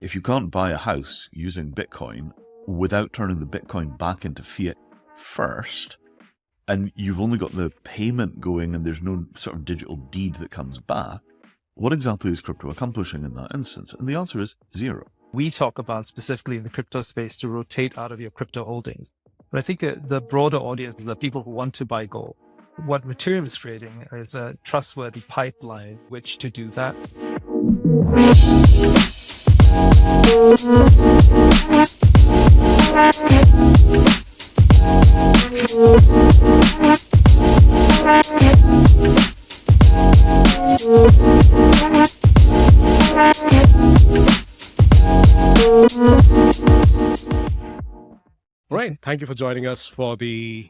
If you can't buy a house using Bitcoin without turning the Bitcoin back into fiat first, and you've only got the payment going and there's no sort of digital deed that comes back, what exactly is crypto accomplishing in that instance? And the answer is zero. We talk about specifically in the crypto space to rotate out of your crypto holdings. But I think the broader audience is the people who want to buy gold. What Mattereum is creating is a trustworthy pipeline which to do that. Right. Thank you for joining us for the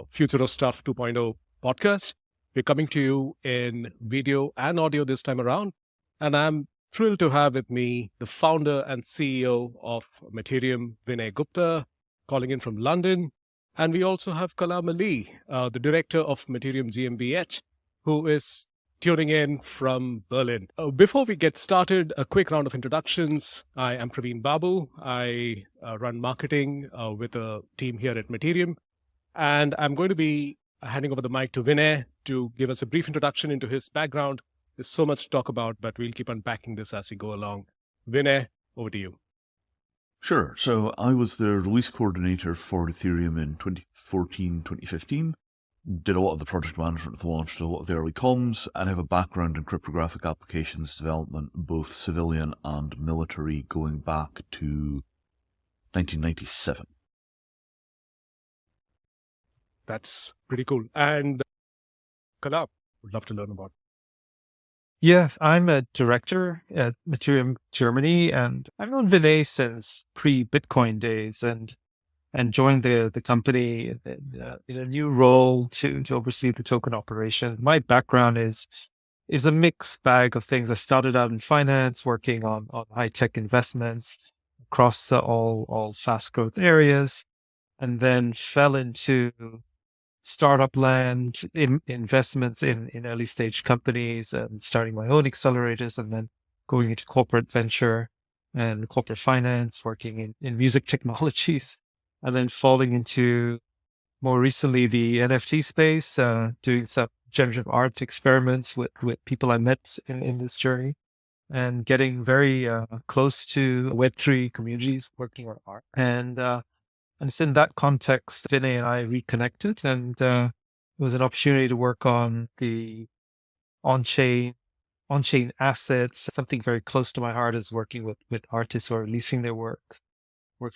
Future of Stuff 2.0 podcast. We're coming to you in video and audio this time around. And I'm thrilled to have with me the founder and CEO of Mattereum, Vinay Gupta, calling in from London. And we also have Kalam Ali, the director of Mattereum GmbH, who is tuning in from Berlin. Before we get started, a quick round of introductions. I am Praveen Babu. I run marketing with a team here at Mattereum. And I'm going to be handing over the mic to Vinay to give us a brief introduction into his background. There's so much to talk about, but we'll keep unpacking this as we go along. Vinay, over to you. Sure. So I was the release coordinator for Ethereum in 2014, 2015. Did a lot of the project management that launched a lot of the early comms, and have a background in cryptographic applications development, both civilian and military, going back to 1997. That's pretty cool. And Kalam, would love to learn about. Yeah, I'm a director at Mattereum Germany, and I've known Vinay since pre-Bitcoin days, and joined the company in a new role to oversee the token operation. My background is a mixed bag of things. I started out in finance, working on high-tech investments across all fast growth areas, and then fell into startup land, investments in early stage companies, and starting my own accelerators, and then going into corporate venture and corporate finance, working in music technologies. And then falling into, more recently, the NFT space, doing some generative art experiments with people I met in this journey, and getting very close to Web3 communities, working on art. And it's in that context, Vinay and I reconnected, and it was an opportunity to work on the onchain assets. Something very close to my heart is working with artists who are releasing their works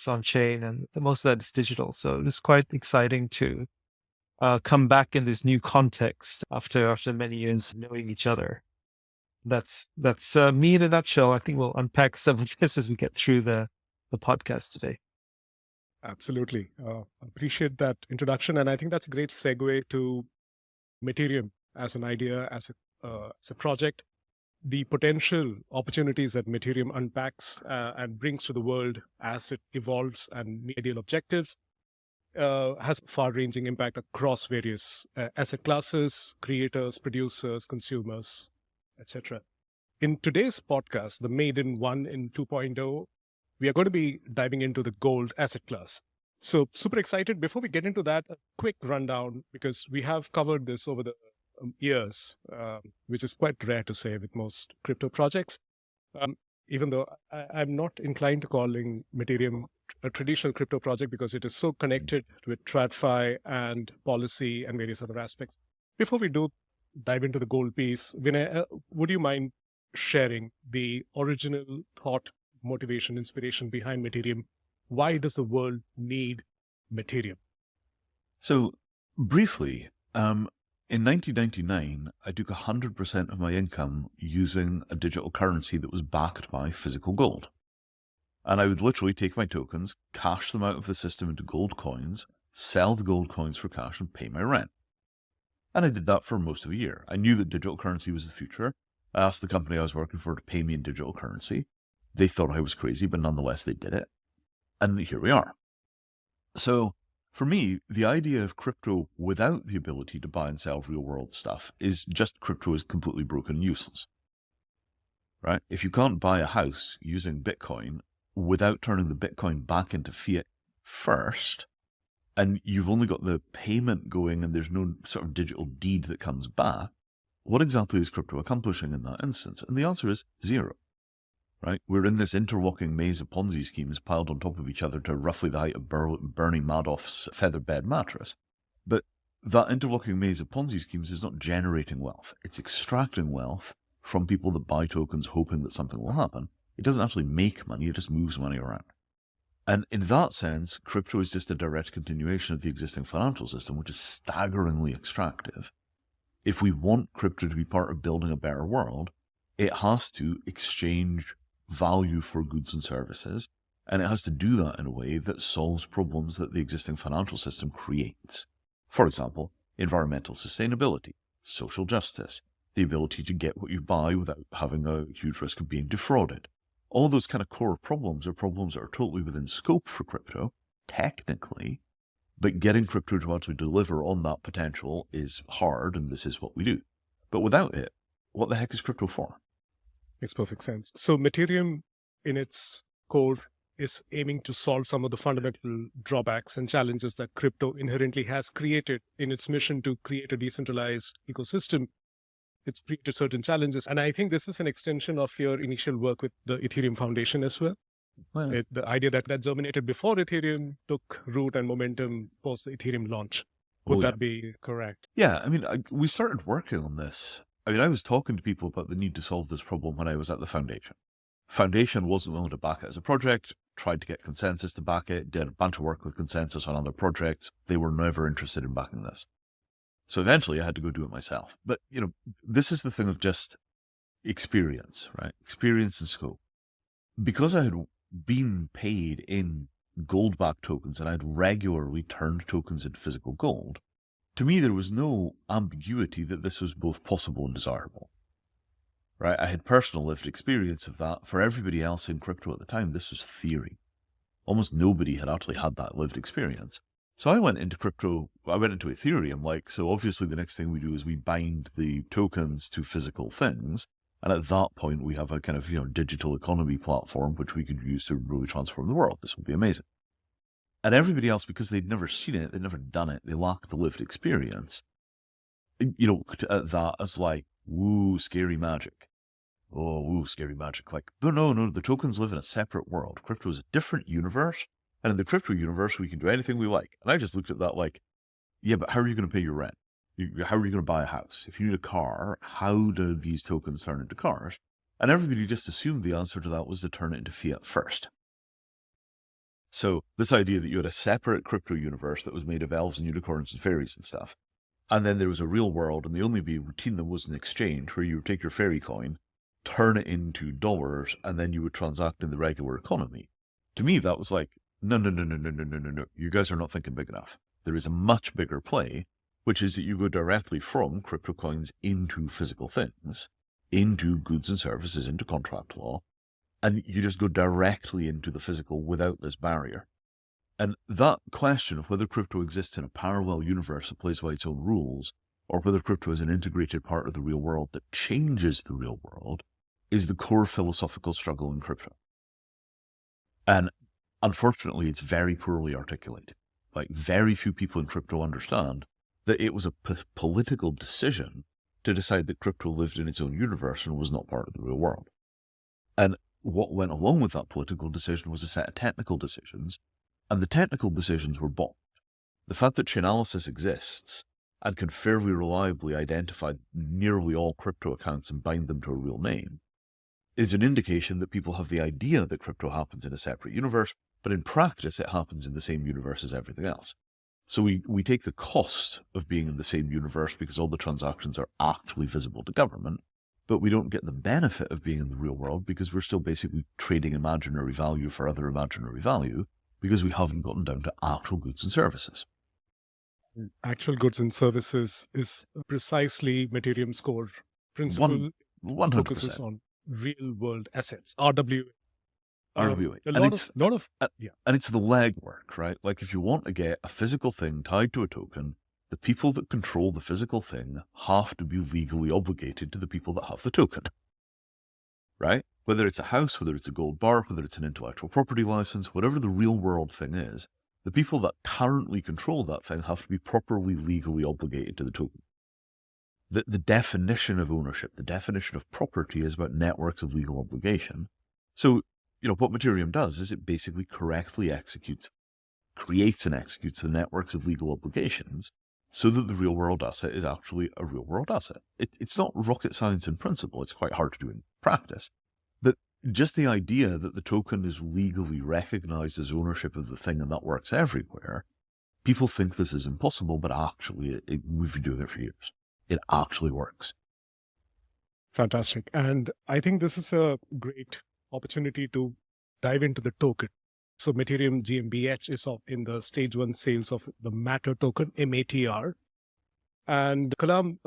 on chain, and most of that is digital. So it was quite exciting to come back in this new context after many years knowing each other. That's me in a nutshell. I think we'll unpack some of this as we get through the podcast today. Absolutely. Appreciate that introduction. And I think that's a great segue to Mattereum as an idea, as a project. The potential opportunities that Mattereum unpacks and brings to the world as it evolves and meets ideal objectives has far-ranging impact across various asset classes, creators, producers, consumers, etc. In today's podcast, the maiden one in 2.0, we are going to be diving into the gold asset class. So super excited. Before we get into that, a quick rundown, because we have covered this over the years, which is quite rare to say with most crypto projects. Even though I'm not inclined to calling Mattereum a traditional crypto project because it is so connected with TradFi and policy and various other aspects. Before we dive into the gold piece, Vinay, would you mind sharing the original thought, motivation, inspiration behind Mattereum? Why does the world need Mattereum? So briefly, in 1999, I took 100% of my income using a digital currency that was backed by physical gold. And I would literally take my tokens, cash them out of the system into gold coins, sell the gold coins for cash, and pay my rent. And I did that for most of a year. I knew that digital currency was the future. I asked the company I was working for to pay me in digital currency. They thought I was crazy, but nonetheless, they did it. And here we are. So for me, the idea of crypto without the ability to buy and sell real world stuff is just crypto is completely broken and useless. right? If you can't buy a house using Bitcoin without turning the Bitcoin back into fiat first, and you've only got the payment going and there's no sort of digital deed that comes back, what exactly is crypto accomplishing in that instance? And the answer is zero, right? We're in this interlocking maze of Ponzi schemes piled on top of each other to roughly the height of Bernie Madoff's feather bed mattress. But that interlocking maze of Ponzi schemes is not generating wealth. It's extracting wealth from people that buy tokens hoping that something will happen. It doesn't actually make money, it just moves money around. And in that sense, crypto is just a direct continuation of the existing financial system, which is staggeringly extractive. If we want crypto to be part of building a better world, it has to exchange value for goods and services, and it has to do that in a way that solves problems that the existing financial system creates. For example, environmental sustainability, social justice, the ability to get what you buy without having a huge risk of being defrauded. All those kind of core problems are problems that are totally within scope for crypto, technically, but getting crypto to actually deliver on that potential is hard, and this is what we do. But without it, what the heck is crypto for? Makes perfect sense. So Mattereum, in its core, is aiming to solve some of the fundamental drawbacks and challenges that crypto inherently has created in its mission to create a decentralized ecosystem. It's created certain challenges. And I think this is an extension of your initial work with the Ethereum Foundation as well. Well, The idea that germinated before Ethereum took root and momentum post the Ethereum launch. Would that be correct? Yeah, I mean, we started working on this. I mean, I was talking to people about the need to solve this problem when I was at the foundation. Foundation wasn't willing to back it as a project, tried to get consensus to back it, did a bunch of work with consensus on other projects. They were never interested in backing this. So eventually I had to go do it myself. But, you know, this is the thing of just experience, right? Experience and scope. Because I had been paid in gold-backed tokens and I'd regularly turned tokens into physical gold, to me there was no ambiguity that this was both possible and desirable. Right? I had personal lived experience of that. For everybody else in crypto at the time, this was theory. Almost nobody had actually had that lived experience. So I went into Ethereum, like, so obviously the next thing we do is we bind the tokens to physical things. And at that point, we have a kind of, digital economy platform, which we could use to really transform the world. This would be amazing. And everybody else, because they'd never seen it, they'd never done it, they lacked the lived experience, at that as like, woo, scary magic. Oh, woo, scary magic. Like, no, the tokens live in a separate world. Crypto is a different universe. And in the crypto universe, we can do anything we like. And I just looked at that like, yeah, but how are you going to pay your rent? How are you going to buy a house? If you need a car, how do these tokens turn into cars? And everybody just assumed the answer to that was to turn it into fiat first. So this idea that you had a separate crypto universe that was made of elves and unicorns and fairies and stuff, and then there was a real world, and the only routine that was an exchange where you would take your fairy coin, turn it into dollars, and then you would transact in the regular economy. To me, that was like, no. You guys are not thinking big enough. There is a much bigger play, which is that you go directly from crypto coins into physical things, into goods and services, into contract law, and you just go directly into the physical without this barrier. And that question of whether crypto exists in a parallel universe that plays by its own rules, or whether crypto is an integrated part of the real world that changes the real world, is the core philosophical struggle in crypto. And unfortunately, it's very poorly articulated. Like, very few people in crypto understand that it was a political decision to decide that crypto lived in its own universe and was not part of the real world. And what went along with that political decision was a set of technical decisions, and the technical decisions were bombed. The fact that Chainalysis exists and can fairly reliably identify nearly all crypto accounts and bind them to a real name is an indication that people have the idea that crypto happens in a separate universe, but in practice it happens in the same universe as everything else. So we take the cost of being in the same universe because all the transactions are actually visible to government, but we don't get the benefit of being in the real world because we're still basically trading imaginary value for other imaginary value because we haven't gotten down to actual goods and services. Actual goods and services is precisely Mattereum's core principle. 100%. Focuses on real world assets, RWA. RWA. And it's the legwork, right? Like, if you want to get a physical thing tied to a token, the people that control the physical thing have to be legally obligated to the people that have the token. right? Whether it's a house, whether it's a gold bar, whether it's an intellectual property license, whatever the real world thing is, the people that currently control that thing have to be properly legally obligated to the token. The definition of ownership, the definition of property is about networks of legal obligation. So, what Mattereum does is it basically correctly creates and executes the networks of legal obligations so that the real world asset is actually a real world asset. It's not rocket science in principle. It's quite hard to do in practice. But just the idea that the token is legally recognized as ownership of the thing and that works everywhere, people think this is impossible, but actually we've been doing it for years. It actually works. Fantastic. And I think this is a great opportunity to dive into the token. So Mattereum GmbH is in the stage 1 sales of the MATR token, MATR. And Kalam,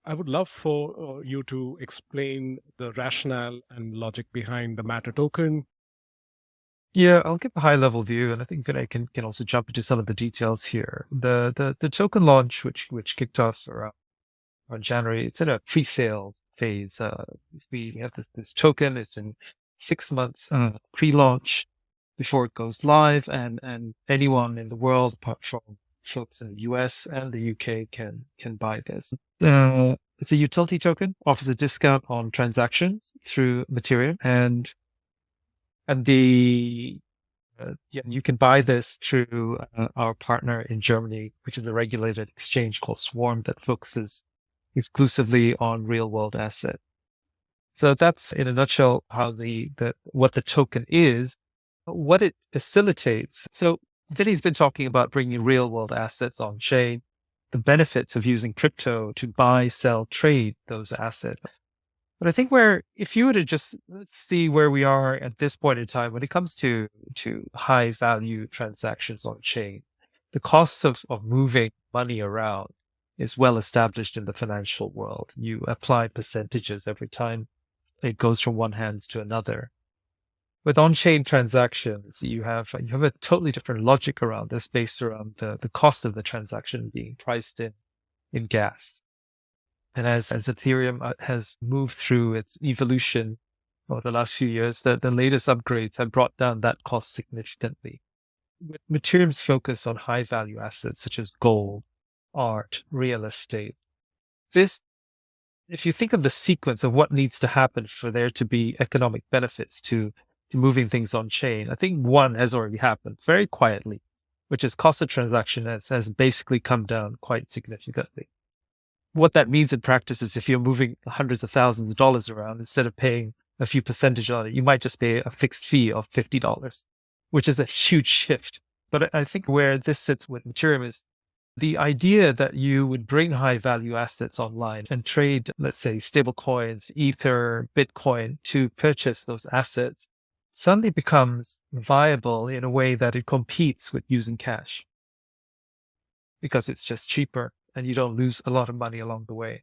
I would love for you to explain the rationale and logic behind the MATR token. Yeah, I'll give a high level view, and I think Vinay can also jump into some of the details here. The token launch, which kicked off around January, it's in a pre-sale phase. We have this token. It's in 6 months pre-launch before it goes live, and anyone in the world, apart from folks in the US and the UK, can buy this. It's a utility token, offers a discount on transactions through Mattereum, and you can buy this through our partner in Germany, which is a regulated exchange called Swarm that focuses exclusively on real world asset. So that's in a nutshell how what the token is, what it facilitates. So Vinny's been talking about bringing real world assets on chain, the benefits of using crypto to buy, sell, trade those assets. But I think if you were to just see where we are at this point in time, when it comes to high value transactions on chain, the costs of moving money around is well established in the financial world. You apply percentages every time it goes from one hand to another. With on-chain transactions, you have a totally different logic around this based around the cost of the transaction being priced in gas. And as Ethereum has moved through its evolution over the last few years, the latest upgrades have brought down that cost significantly. With Mattereum's focus on high value assets such as gold, art, real estate, if you think of the sequence of what needs to happen for there to be economic benefits to moving things on chain, I think one has already happened very quietly, which is cost of transaction has basically come down quite significantly. What that means in practice is if you're moving hundreds of thousands of dollars around, instead of paying a few percentage on it, you might just pay a fixed fee of $50, which is a huge shift. But I think where this sits with Mattereum is the idea that you would bring high value assets online and trade, let's say, stable coins, Ether, Bitcoin to purchase those assets suddenly becomes viable in a way that it competes with using cash because it's just cheaper and you don't lose a lot of money along the way.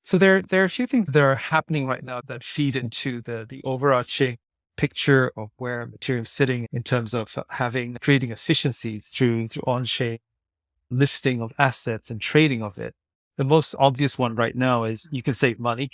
So there are a few things that are happening right now that feed into the overarching picture of where Mattereum is sitting in terms of creating efficiencies through on-chain listing of assets and trading of it. The most obvious one right now is you can save money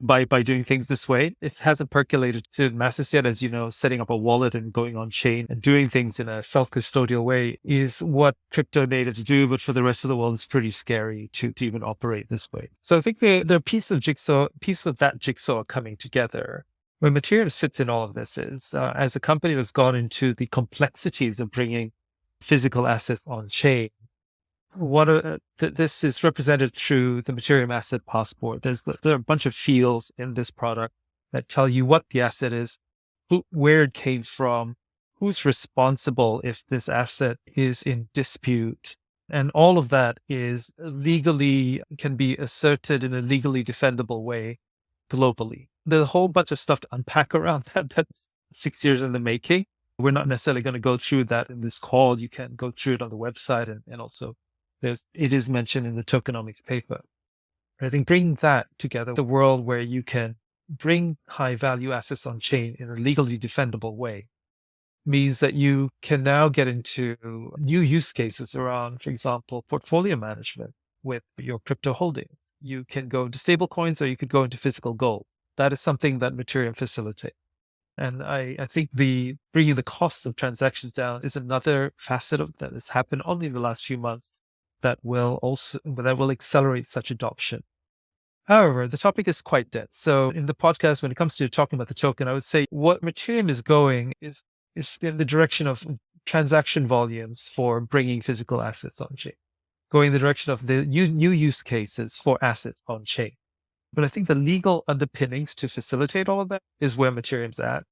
by doing things this way. It hasn't percolated to masses yet. As you know, setting up a wallet and going on chain and doing things in a self-custodial way is what crypto natives do, but for the rest of the world, it's pretty scary to even operate this way. So I think the piece of that jigsaw coming together, where Mattereum sits in all of this is, as a company that's gone into the complexities of bringing physical assets on chain, this is represented through the Mattereum Asset Passport. There are a bunch of fields in this product that tell you what the asset is, where it came from, who's responsible if this asset is in dispute. And all of that can be asserted in a legally defendable way globally. There's a whole bunch of stuff to unpack around that. That's 6 years in the making. We're not necessarily going to go through that in this call. You can go through it on the website and also it is mentioned in the tokenomics paper. I think bringing that together, the world where you can bring high value assets on chain in a legally defendable way, means that you can now get into new use cases around, for example, portfolio management with your crypto holdings. You can go into stable coins or you could go into physical gold. that is something that Mattereum facilitates. And I think bringing the cost of transactions down is another facet of that has happened only in the last few months that will accelerate such adoption. However, the topic is quite dense. So in the podcast, when it comes to talking about the token, I would say what Mattereum is going is in the direction of transaction volumes for bringing physical assets on chain, going in the direction of the new use cases for assets on chain. But I think the legal underpinnings to facilitate all of that is where Mattereum's at.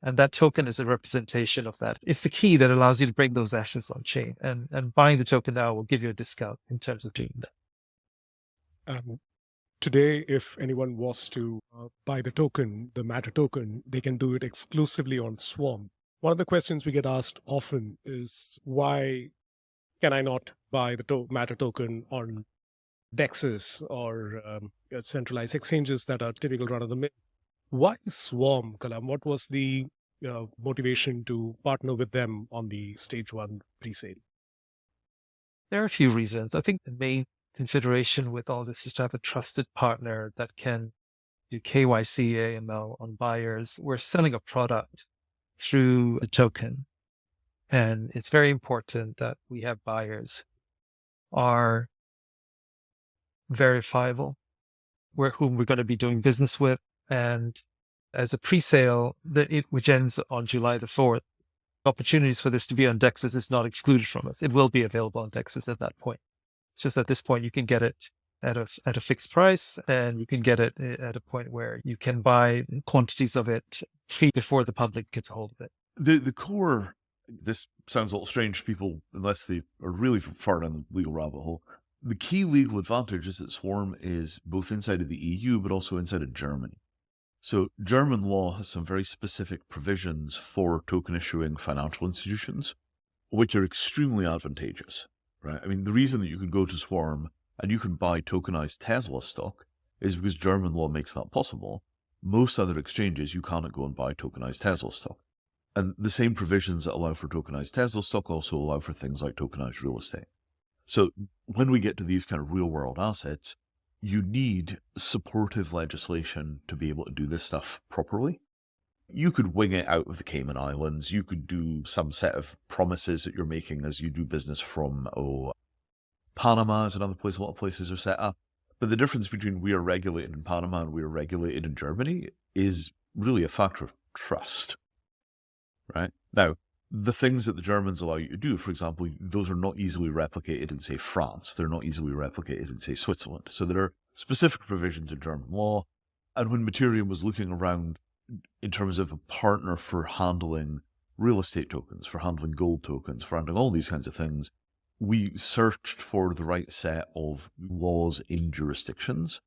And that token is a representation of that. It's the key that allows you to bring those assets on chain. And buying the token now will give you a discount in terms of doing that. Today, if anyone was to buy the token, the MATR token, they can do it exclusively on Swarm. One of the questions we get asked often is, why can I not buy the MATR token on DEXs or centralized exchanges that are typical run-of-the-mill? Why Swarm, Kalam? What was the motivation to partner with them on the stage 1 pre-sale? There are a few reasons. I think the main consideration with all this is to have a trusted partner that can do KYC, AML on buyers. We're selling a product through the token, and it's very important that we have buyers are verifiable, whom we're going to be doing business with. And as a pre-sale, which ends on July the 4th, opportunities for this to be on DEXs is not excluded from us. It will be available on DEXs at that point. It's just at this point, you can get it at a fixed price, and you can get it at a point where you can buy quantities of it before the public gets a hold of it. The core, this sounds a little strange to people, unless they are really far down the legal rabbit hole. The key legal advantage is that Swarm is both inside of the EU, but also inside of Germany. So German law has some very specific provisions for token issuing financial institutions, which are extremely advantageous, right? I mean, the reason that you can go to Swarm and you can buy tokenized Tesla stock is because German law makes that possible. Most other exchanges, you cannot go and buy tokenized Tesla stock. And the same provisions that allow for tokenized Tesla stock also allow for things like tokenized real estate. So when we get to these kind of real world assets, you need supportive legislation to be able to do this stuff properly. You could wing it out of the Cayman Islands. You could do some set of promises that you're making as you do business from, Panama is another place a lot of places are set up. But the difference between we are regulated in Panama and we are regulated in Germany is really a factor of trust, right? Now, the things that the Germans allow you to do, for example, those are not easily replicated in, say, France. They're not easily replicated in, say, Switzerland. So there are specific provisions in German law. And when Mattereum was looking around in terms of a partner for handling real estate tokens, for handling gold tokens, for handling all these kinds of things, we searched for the right set of laws in jurisdictions.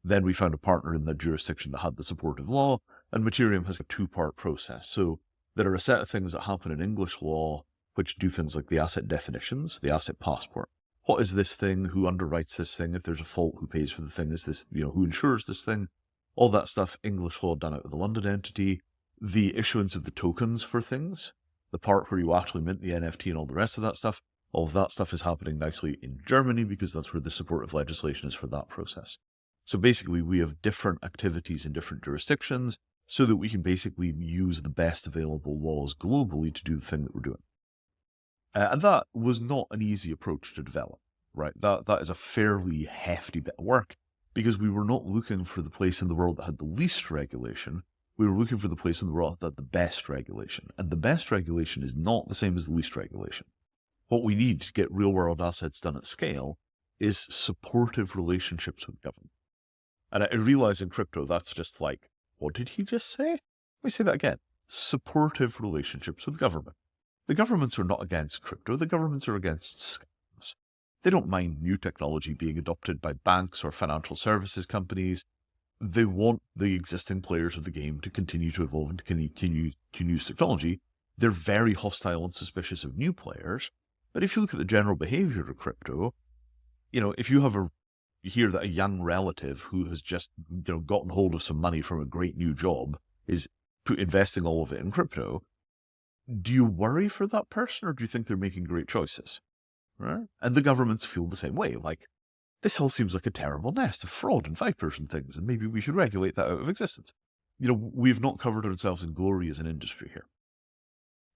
Then we found a partner in that jurisdiction that had the supportive law, and Mattereum has a 2-part process. So there are a set of things that happen in English law, which do things like the asset definitions, the asset passport. What is this thing? Who underwrites this thing? If there's a fault, who pays for the thing? Is this, who insures this thing? All that stuff, English law done out of the London entity. The issuance of the tokens for things, the part where you actually mint the NFT and all the rest of that stuff, all of that stuff is happening nicely in Germany because that's where the supportive legislation is for that process. So basically, we have different activities in different jurisdictions, so that we can basically use the best available laws globally to do the thing that we're doing. And that was not an easy approach to develop, right? That is a fairly hefty bit of work, because we were not looking for the place in the world that had the least regulation. We were looking for the place in the world that had the best regulation. And the best regulation is not the same as the least regulation. What we need to get real-world assets done at scale is supportive relationships with government. And I realize in crypto, that's just like, what did he just say? Let me say that again. Supportive relationships with government. The governments are not against crypto. The governments are against scams. They don't mind new technology being adopted by banks or financial services companies. They want the existing players of the game to continue to evolve and to continue to use technology. They're very hostile and suspicious of new players. But if you look at the general behavior of crypto, if you hear that a young relative who has just gotten hold of some money from a great new job is investing all of it in crypto, do you worry for that person, or do you think they're making great choices? Right? And the governments feel the same way. Like, this all seems like a terrible nest of fraud and vipers and things, and maybe we should regulate that out of existence. We've not covered ourselves in glory as an industry here.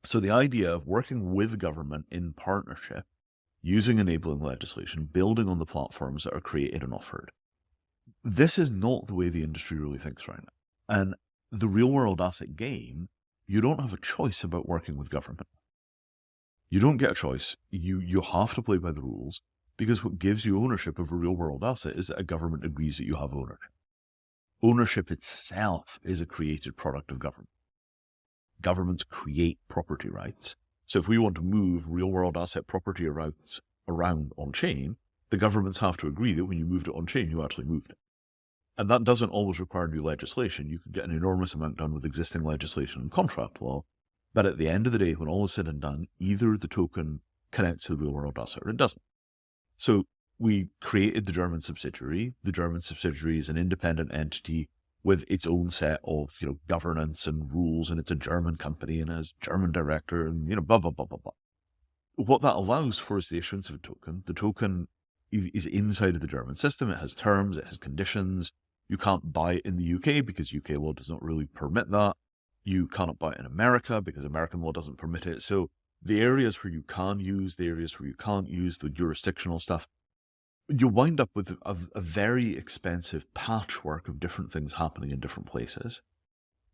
So the idea of working with government in partnership, using enabling legislation, building on the platforms that are created and offered, this is not the way the industry really thinks right now. And the real-world asset game, you don't have a choice about working with government. You don't get a choice. You have to play by the rules, because what gives you ownership of a real-world asset is that a government agrees that you have ownership. Ownership itself is a created product of government. Governments create property rights. So if we want to move real-world asset property rights around on-chain, the governments have to agree that when you moved it on-chain, you actually moved it. And that doesn't always require new legislation. You could get an enormous amount done with existing legislation and contract law. But at the end of the day, when all is said and done, either the token connects to the real-world asset or it doesn't. So we created the German subsidiary. The German subsidiary is an independent entity with its own set of, governance and rules, and it's a German company and has German director and, blah, blah, blah, blah, blah. What that allows for is the issuance of a token. The token is inside of the German system. It has terms, it has conditions. You can't buy it in the UK because UK law does not really permit that. You cannot buy it in America because American law doesn't permit it. So the areas where you can use, the areas where you can't use, the jurisdictional stuff, you wind up with a very expensive patchwork of different things happening in different places.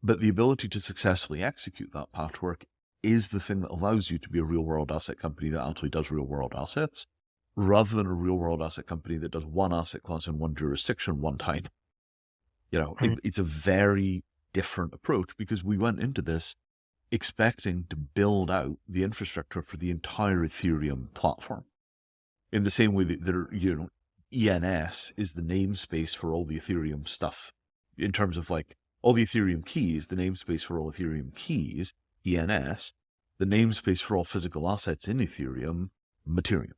But the ability to successfully execute that patchwork is the thing that allows you to be a real-world asset company that actually does real-world assets, rather than a real-world asset company that does one asset class in one jurisdiction one time. It's a very different approach, because we went into this expecting to build out the infrastructure for the entire Ethereum platform. In the same way that ENS is the namespace for all the Ethereum stuff. In terms of all the Ethereum keys, the namespace for all Ethereum keys, ENS, the namespace for all physical assets in Ethereum, Mattereum.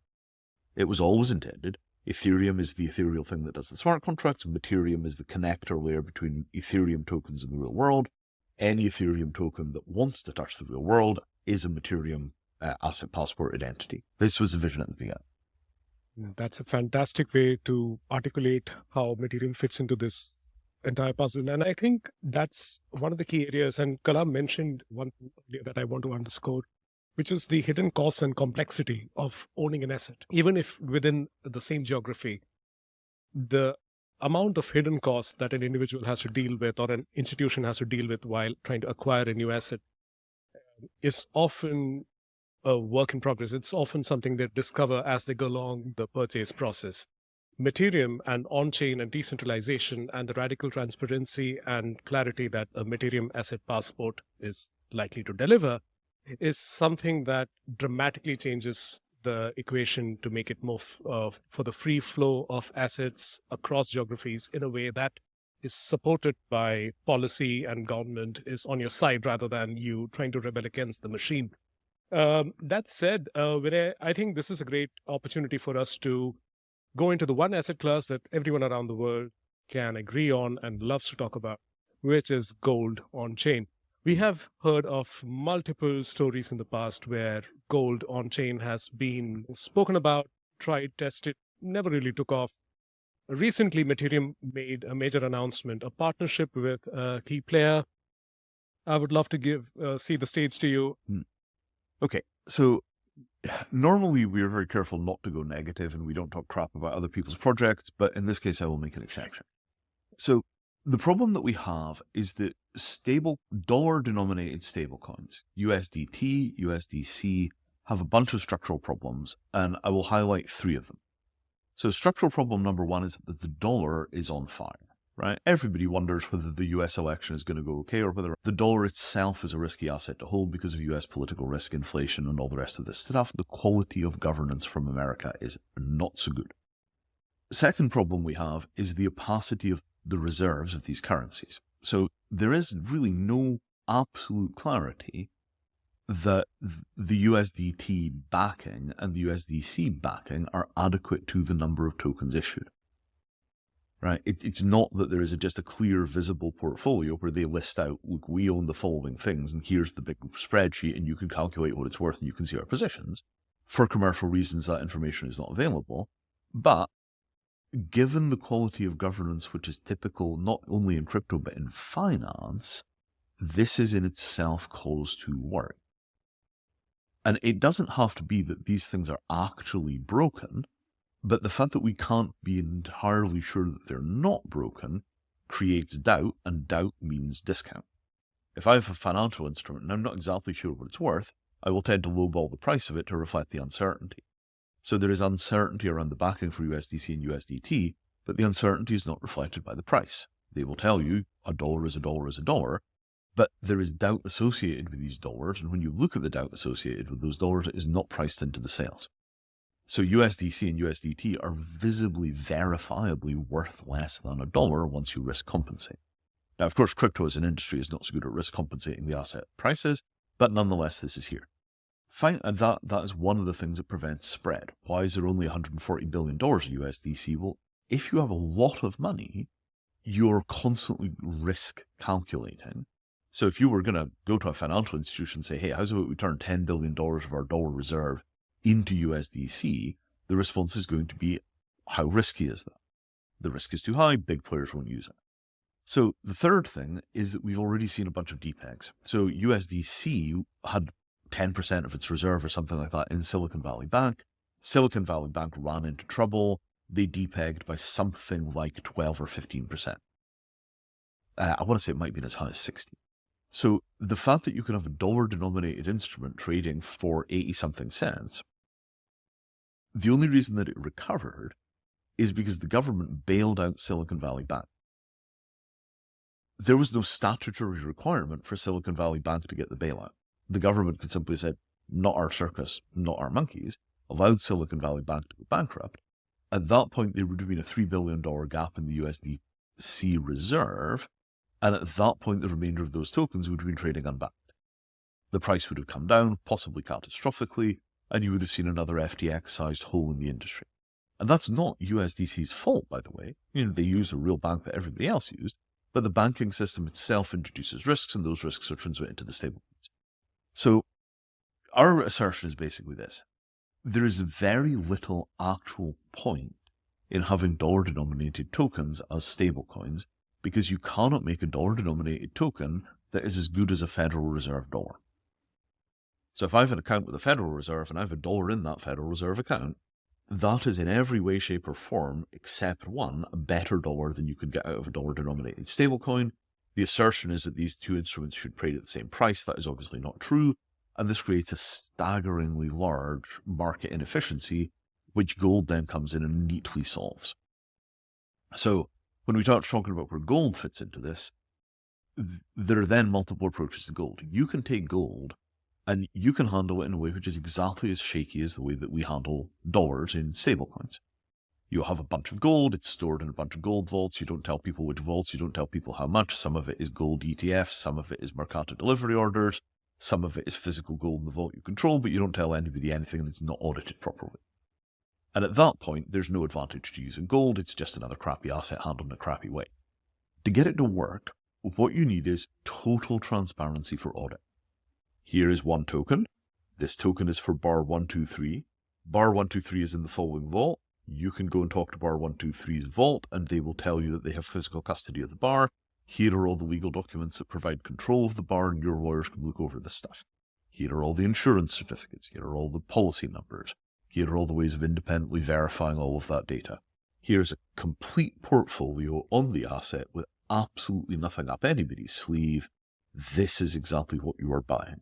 It was always intended. Ethereum is the ethereal thing that does the smart contracts. Mattereum is the connector layer between Ethereum tokens and the real world. Any Ethereum token that wants to touch the real world is a Mattereum asset passport identity. This was the vision at the beginning. That's a fantastic way to articulate how Mattereum fits into this entire puzzle. And I think that's one of the key areas. And Kalam mentioned one thing that I want to underscore, which is the hidden costs and complexity of owning an asset. Even if within the same geography, the amount of hidden costs that an individual has to deal with or an institution has to deal with while trying to acquire a new asset is often a work in progress. It's often something they discover as they go along the purchase process. Mattereum and on-chain and decentralization and the radical transparency and clarity that a Mattereum asset passport is likely to deliver is something that dramatically changes the equation to make it more for the free flow of assets across geographies in a way that is supported by policy and government, is on your side rather than you trying to rebel against the machine. That said, Vinay, I think this is a great opportunity for us to go into the one asset class that everyone around the world can agree on and loves to talk about, which is gold on chain. We have heard of multiple stories in the past where gold on chain has been spoken about, tried, tested, never really took off. Recently, Mattereum made a major announcement, a partnership with a key player. I would love to see the stage to you. Okay, so normally we're very careful not to go negative and we don't talk crap about other people's projects, but in this case I will make an exception. So the problem that we have is that stable dollar-denominated stablecoins, USDT, USDC, have a bunch of structural problems, and I will highlight 3 of them. So structural problem number 1 is that the dollar is on fire. Right? Everybody wonders whether the US election is going to go okay or whether the dollar itself is a risky asset to hold because of US political risk, inflation, and all the rest of this stuff. The quality of governance from America is not so good. The second problem we have is the opacity of the reserves of these currencies. So there is really no absolute clarity that the USDT backing and the USDC backing are adequate to the number of tokens issued. Right? It's not that there is just a clear, visible portfolio where they list out, look, we own the following things, and here's the big spreadsheet, and you can calculate what it's worth, and you can see our positions. For commercial reasons, that information is not available. But given the quality of governance which is typical not only in crypto but in finance, this is in itself cause to worry. And it doesn't have to be that these things are actually broken, but the fact that we can't be entirely sure that they're not broken creates doubt, and doubt means discount. If I have a financial instrument and I'm not exactly sure what it's worth, I will tend to lowball the price of it to reflect the uncertainty. So there is uncertainty around the backing for USDC and USDT, but the uncertainty is not reflected by the price. They will tell you a dollar is a dollar is a dollar, but there is doubt associated with these dollars, and when you look at the doubt associated with those dollars, it is not priced into the sales. So USDC and USDT are visibly, verifiably worth less than a dollar once you risk compensate. Now, of course, crypto as an industry is not so good at risk compensating the asset prices, but nonetheless, this is here. Fine, and that is one of the things that prevents spread. Why is there only $140 billion of USDC? Well, if you have a lot of money, you're constantly risk calculating. So if you were going to go to a financial institution and say, hey, how's about we turn $10 billion of our dollar reserve into USDC, the response is going to be, how risky is that? The risk is too high, big players won't use it. So the third thing is that we've already seen a bunch of depegs. So USDC had 10% of its reserve or something like that in Silicon Valley Bank. Silicon Valley Bank ran into trouble. They depegged by something like 12 or 15%. I want to say it might be as high as 60. So the fact that you can have a dollar-denominated instrument trading for 80-something cents, the only reason that it recovered is because the government bailed out Silicon Valley Bank. There was no statutory requirement for Silicon Valley Bank to get the bailout. The government could simply say, not our circus, not our monkeys, allowed Silicon Valley Bank to go bankrupt. At that point, there would have been a $3 billion gap in the USDC reserve, and at that point, the remainder of those tokens would have been trading unbacked. The price would have come down, possibly catastrophically, and you would have seen another FTX-sized hole in the industry. And that's not USDC's fault, by the way. They use a real bank that everybody else used, but the banking system itself introduces risks, and those risks are transmitted to the stablecoins. So our assertion is basically this. There is very little actual point in having dollar-denominated tokens as stablecoins, because you cannot make a dollar-denominated token that is as good as a Federal Reserve dollar. So if I have an account with the Federal Reserve and I have a dollar in that Federal Reserve account, that is in every way, shape, or form, except one, a better dollar than you could get out of a dollar-denominated stablecoin. The assertion is that these two instruments should trade at the same price. That is obviously not true, and this creates a staggeringly large market inefficiency, which gold then comes in and neatly solves. So when we start talking about where gold fits into this, there are then multiple approaches to gold. You can take gold and you can handle it in a way which is exactly as shaky as the way that we handle dollars in stablecoins. You'll have a bunch of gold, it's stored in a bunch of gold vaults, you don't tell people which vaults, you don't tell people how much, some of it is gold ETFs, some of it is Mercato delivery orders, some of it is physical gold in the vault you control, but you don't tell anybody anything and it's not audited properly. And at that point, there's no advantage to using gold, it's just another crappy asset handled in a crappy way. To get it to work, what you need is total transparency for audit. Here is one token. This token is for bar 123. Bar 123 is in the following vault. You can go and talk to bar 123's vault and they will tell you that they have physical custody of the bar. Here are all the legal documents that provide control of the bar and your lawyers can look over this stuff. Here are all the insurance certificates. Here are all the policy numbers. Here are all the ways of independently verifying all of that data. Here's a complete portfolio on the asset with absolutely nothing up anybody's sleeve. This is exactly what you are buying.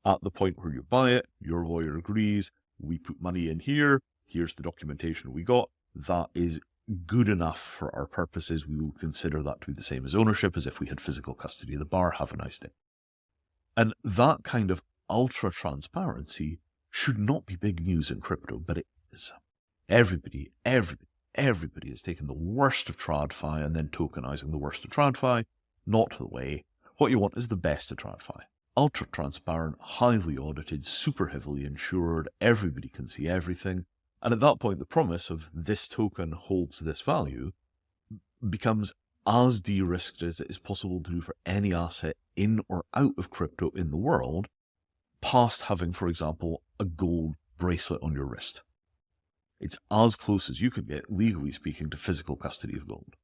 At the point where you buy it, your lawyer agrees, we put money in here, here's the documentation we got, that is good enough for our purposes. We will consider that to be the same as ownership, as if we had physical custody of the bar. Have a nice day. And that kind of ultra transparency should not be big news in crypto, but it is. Everybody has taken the worst of TradFi and then tokenizing the worst of TradFi. Not the way. What you want is the best of TradFi. Ultra transparent, highly audited, super heavily insured, everybody can see everything. And at that point, the promise of this token holds this value becomes as de-risked as it is possible to do for any asset in or out of crypto in the world, past having, for example, a gold bracelet on your wrist. It's as close as you could get, legally speaking, to physical custody of gold.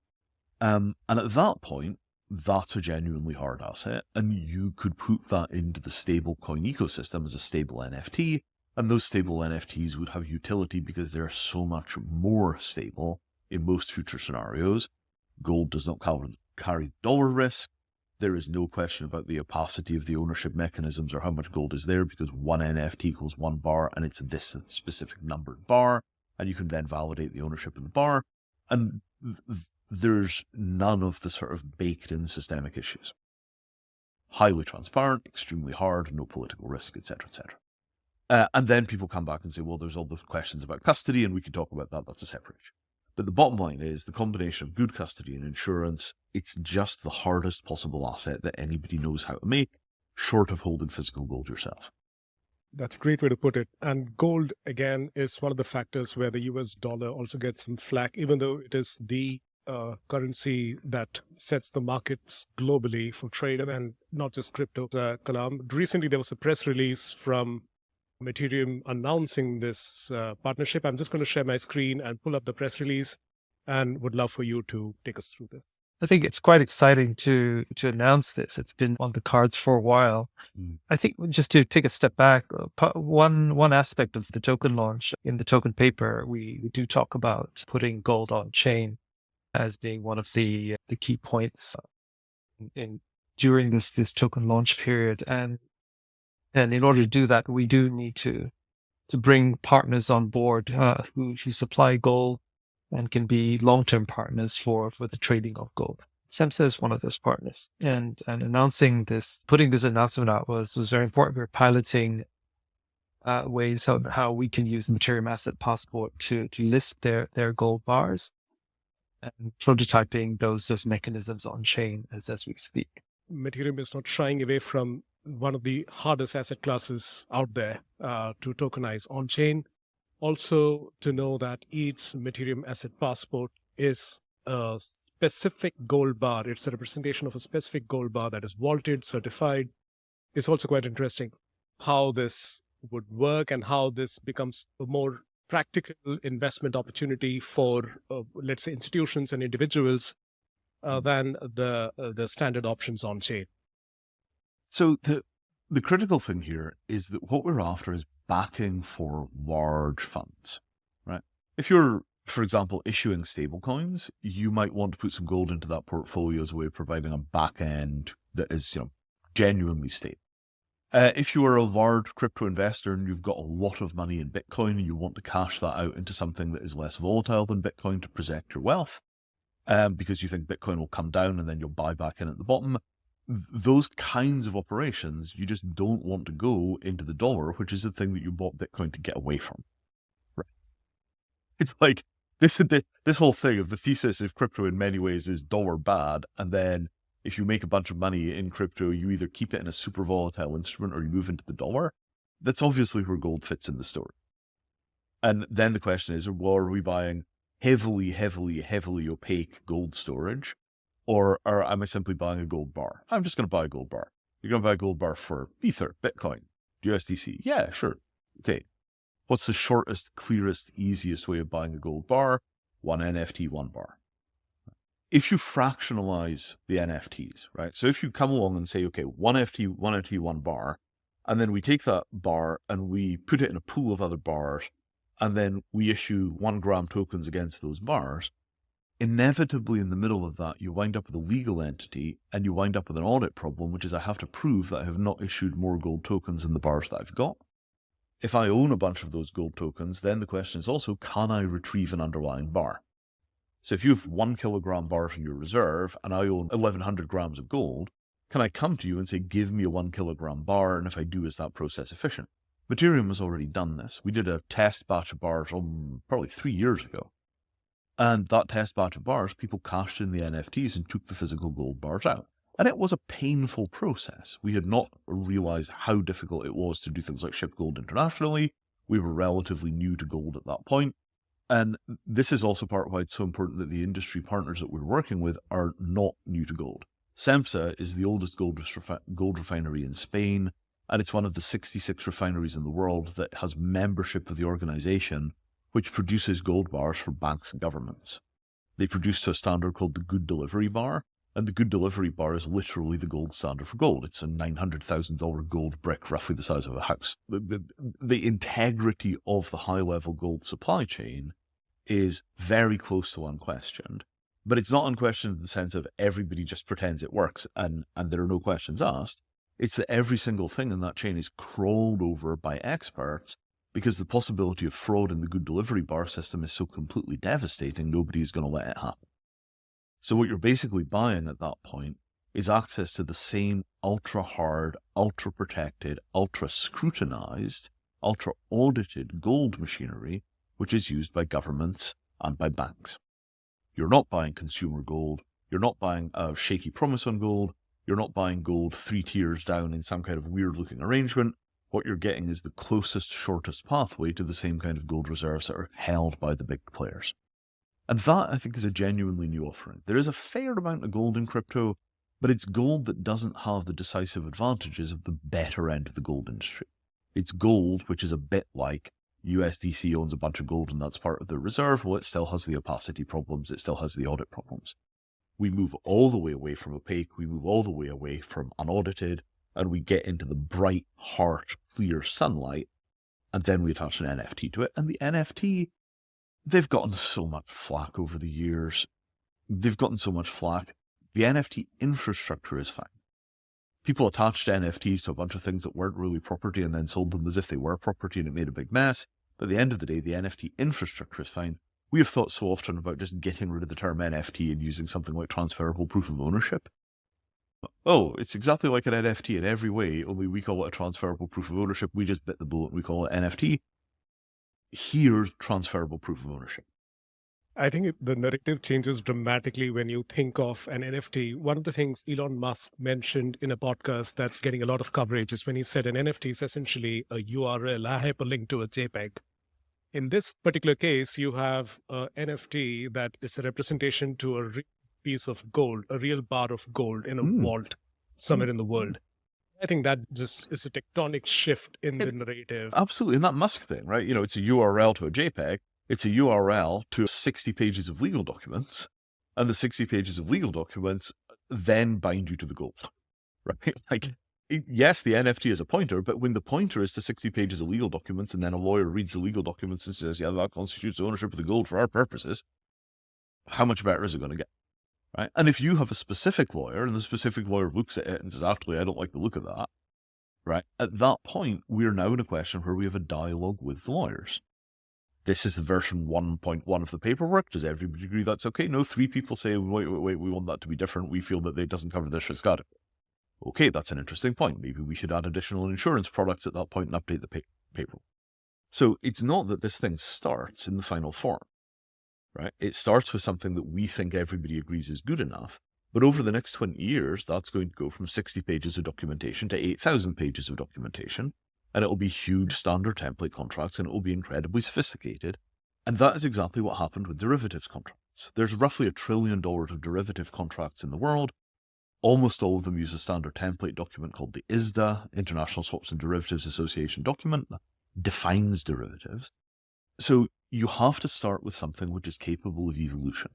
And at that point, that's a genuinely hard asset, and you could put that into the stablecoin ecosystem as a stable NFT, and those stable NFTs would have utility because they're so much more stable in most future scenarios. Gold does not carry dollar risk. There is no question about the opacity of the ownership mechanisms or how much gold is there, because one NFT equals one bar, and it's this specific numbered bar, and you can then validate the ownership of the bar. And there's none of the sort of baked-in systemic issues. Highly transparent, extremely hard, no political risk, etc., etc. And then people come back and say, well, there's all those questions about custody, and we can talk about that. That's a separate issue. But the bottom line is the combination of good custody and insurance, it's just the hardest possible asset that anybody knows how to make, short of holding physical gold yourself. That's a great way to put it. And gold, again, is one of the factors where the US dollar also gets some flack, even though it is the currency that sets the markets globally for trade and not just crypto. Kalam, recently there was a press release from Mattereum announcing this partnership. I'm just going to share my screen and pull up the press release, and would love for you to take us through this. I think it's quite exciting to announce this. It's been on the cards for a while. I think just to take a step back, one aspect of the token launch in the token paper, we do talk about putting gold on chain as being one of the key points during this token launch period. And in order to do that, we do need to bring partners on board who supply gold and can be long-term partners for the trading of gold. Sempsa is one of those partners. And announcing this, putting this announcement out was very important. We're piloting ways of how we can use the Mattereum Asset Passport to list their gold bars, and prototyping those mechanisms on chain as we speak. Mattereum is not shying away from one of the hardest asset classes out there to tokenize on chain. Also, to know that each Mattereum Asset Passport is a specific gold bar. It's a representation of a specific gold bar that is vaulted, certified. It's also quite interesting how this would work and how this becomes a more practical investment opportunity for, let's say, institutions and individuals than the standard options on chain. So the critical thing here is that what we're after is backing for large funds, right? If you're, for example, issuing stablecoins, you might want to put some gold into that portfolio as a way of providing a back end that is, genuinely stable. If you are a large crypto investor and you've got a lot of money in Bitcoin and you want to cash that out into something that is less volatile than Bitcoin to protect your wealth, because you think Bitcoin will come down and then you'll buy back in at the bottom, those kinds of operations, you just don't want to go into the dollar, which is the thing that you bought Bitcoin to get away from. Right? It's like this whole thing of the thesis of crypto in many ways is dollar bad, and then if you make a bunch of money in crypto, you either keep it in a super volatile instrument or you move into the dollar. That's obviously where gold fits in the story. And then the question is, well, are we buying heavily opaque gold storage? Or am I simply buying a gold bar? I'm just going to buy a gold bar. You're going to buy a gold bar for Ether, Bitcoin, USDC. Yeah, sure. Okay. What's the shortest, clearest, easiest way of buying a gold bar? One NFT, one bar. If you fractionalize the NFTs, right? So if you come along and say, okay, one NFT, one bar, and then we take that bar and we put it in a pool of other bars, and then we issue 1 gram tokens against those bars, inevitably in the middle of that, you wind up with a legal entity and you wind up with an audit problem, which is I have to prove that I have not issued more gold tokens than the bars that I've got. If I own a bunch of those gold tokens, then the question is also, can I retrieve an underlying bar? So if you have 1 kilogram bars in your reserve and I own 1,100 grams of gold, can I come to you and say, give me a 1 kilogram bar? And if I do, is that process efficient? Mattereum has already done this. We did a test batch of bars probably 3 years ago. And that test batch of bars, people cashed in the NFTs and took the physical gold bars out. And it was a painful process. We had not realized how difficult it was to do things like ship gold internationally. We were relatively new to gold at that point. And this is also part of why it's so important that the industry partners that we're working with are not new to gold. Sempsa is the oldest gold refinery in Spain, and it's one of the 66 refineries in the world that has membership of the organization which produces gold bars for banks and governments. They produce to a standard called the Good Delivery Bar, and the Good Delivery Bar is literally the gold standard for gold. It's a $900,000 gold brick, roughly the size of a house. The integrity of the high-level gold supply chain is very close to unquestioned, but it's not unquestioned in the sense of everybody just pretends it works and there are no questions asked. It's that every single thing in that chain is crawled over by experts because the possibility of fraud in the Good Delivery Bar system is so completely devastating, nobody is going to let it happen. So what you're basically buying at that point is access to the same ultra-hard, ultra-protected, ultra-scrutinized, ultra-audited gold machinery which is used by governments and by banks. You're not buying consumer gold. You're not buying a shaky promise on gold. You're not buying gold 3 tiers down in some kind of weird-looking arrangement. What you're getting is the closest, shortest pathway to the same kind of gold reserves that are held by the big players. And that, I think, is a genuinely new offering. There is a fair amount of gold in crypto, but it's gold that doesn't have the decisive advantages of the better end of the gold industry. It's gold, which is a bit like USDC owns a bunch of gold and that's part of their reserve. Well, it still has the opacity problems. It still has the audit problems. We move all the way away from opaque. We move all the way away from unaudited, and we get into the bright, harsh, clear sunlight, and then we attach an NFT to it. And the NFT, they've gotten so much flack over the years. They've gotten so much flack. The NFT infrastructure is fine. People attached NFTs to a bunch of things that weren't really property and then sold them as if they were property, and it made a big mess. But at the end of the day, the NFT infrastructure is fine. We have thought so often about just getting rid of the term NFT and using something like transferable proof of ownership. Oh, it's exactly like an NFT in every way, only we call it a transferable proof of ownership. We just bit the bullet and we call it NFT. Here's transferable proof of ownership. I think the narrative changes dramatically when you think of an NFT. One of the things Elon Musk mentioned in a podcast that's getting a lot of coverage is when he said an NFT is essentially a URL, a hyperlink to a JPEG. In this particular case, you have an NFT that is a representation to a real piece of gold, a real bar of gold in a vault somewhere in the world. I think that just is a tectonic shift in the narrative. Absolutely. And that Musk thing, right? It's a URL to a JPEG. It's a URL to 60 pages of legal documents, and the 60 pages of legal documents then bind you to the gold, right? Yes, the NFT is a pointer, but when the pointer is to 60 pages of legal documents and then a lawyer reads the legal documents and says, yeah, that constitutes ownership of the gold for our purposes, how much better is it going to get, right? And if you have a specific lawyer and the specific lawyer looks at it and says, actually, I don't like the look of that, right? At that point, we're now in a question where we have a dialogue with the lawyers. This is the version 1.1 of the paperwork. Does everybody agree that's okay? No, 3 people say, wait, we want that to be different. We feel that it doesn't cover this risk adequately. Okay, that's an interesting point. Maybe we should add additional insurance products at that point and update the paperwork. So it's not that this thing starts in the final form, right? It starts with something that we think everybody agrees is good enough. But over the next 20 years, that's going to go from 60 pages of documentation to 8,000 pages of documentation. And it will be huge standard template contracts, and it will be incredibly sophisticated. And that is exactly what happened with derivatives contracts. There's roughly $1 trillion of derivative contracts in the world. Almost all of them use a standard template document called the ISDA, International Swaps and Derivatives Association document, that defines derivatives. So you have to start with something which is capable of evolution.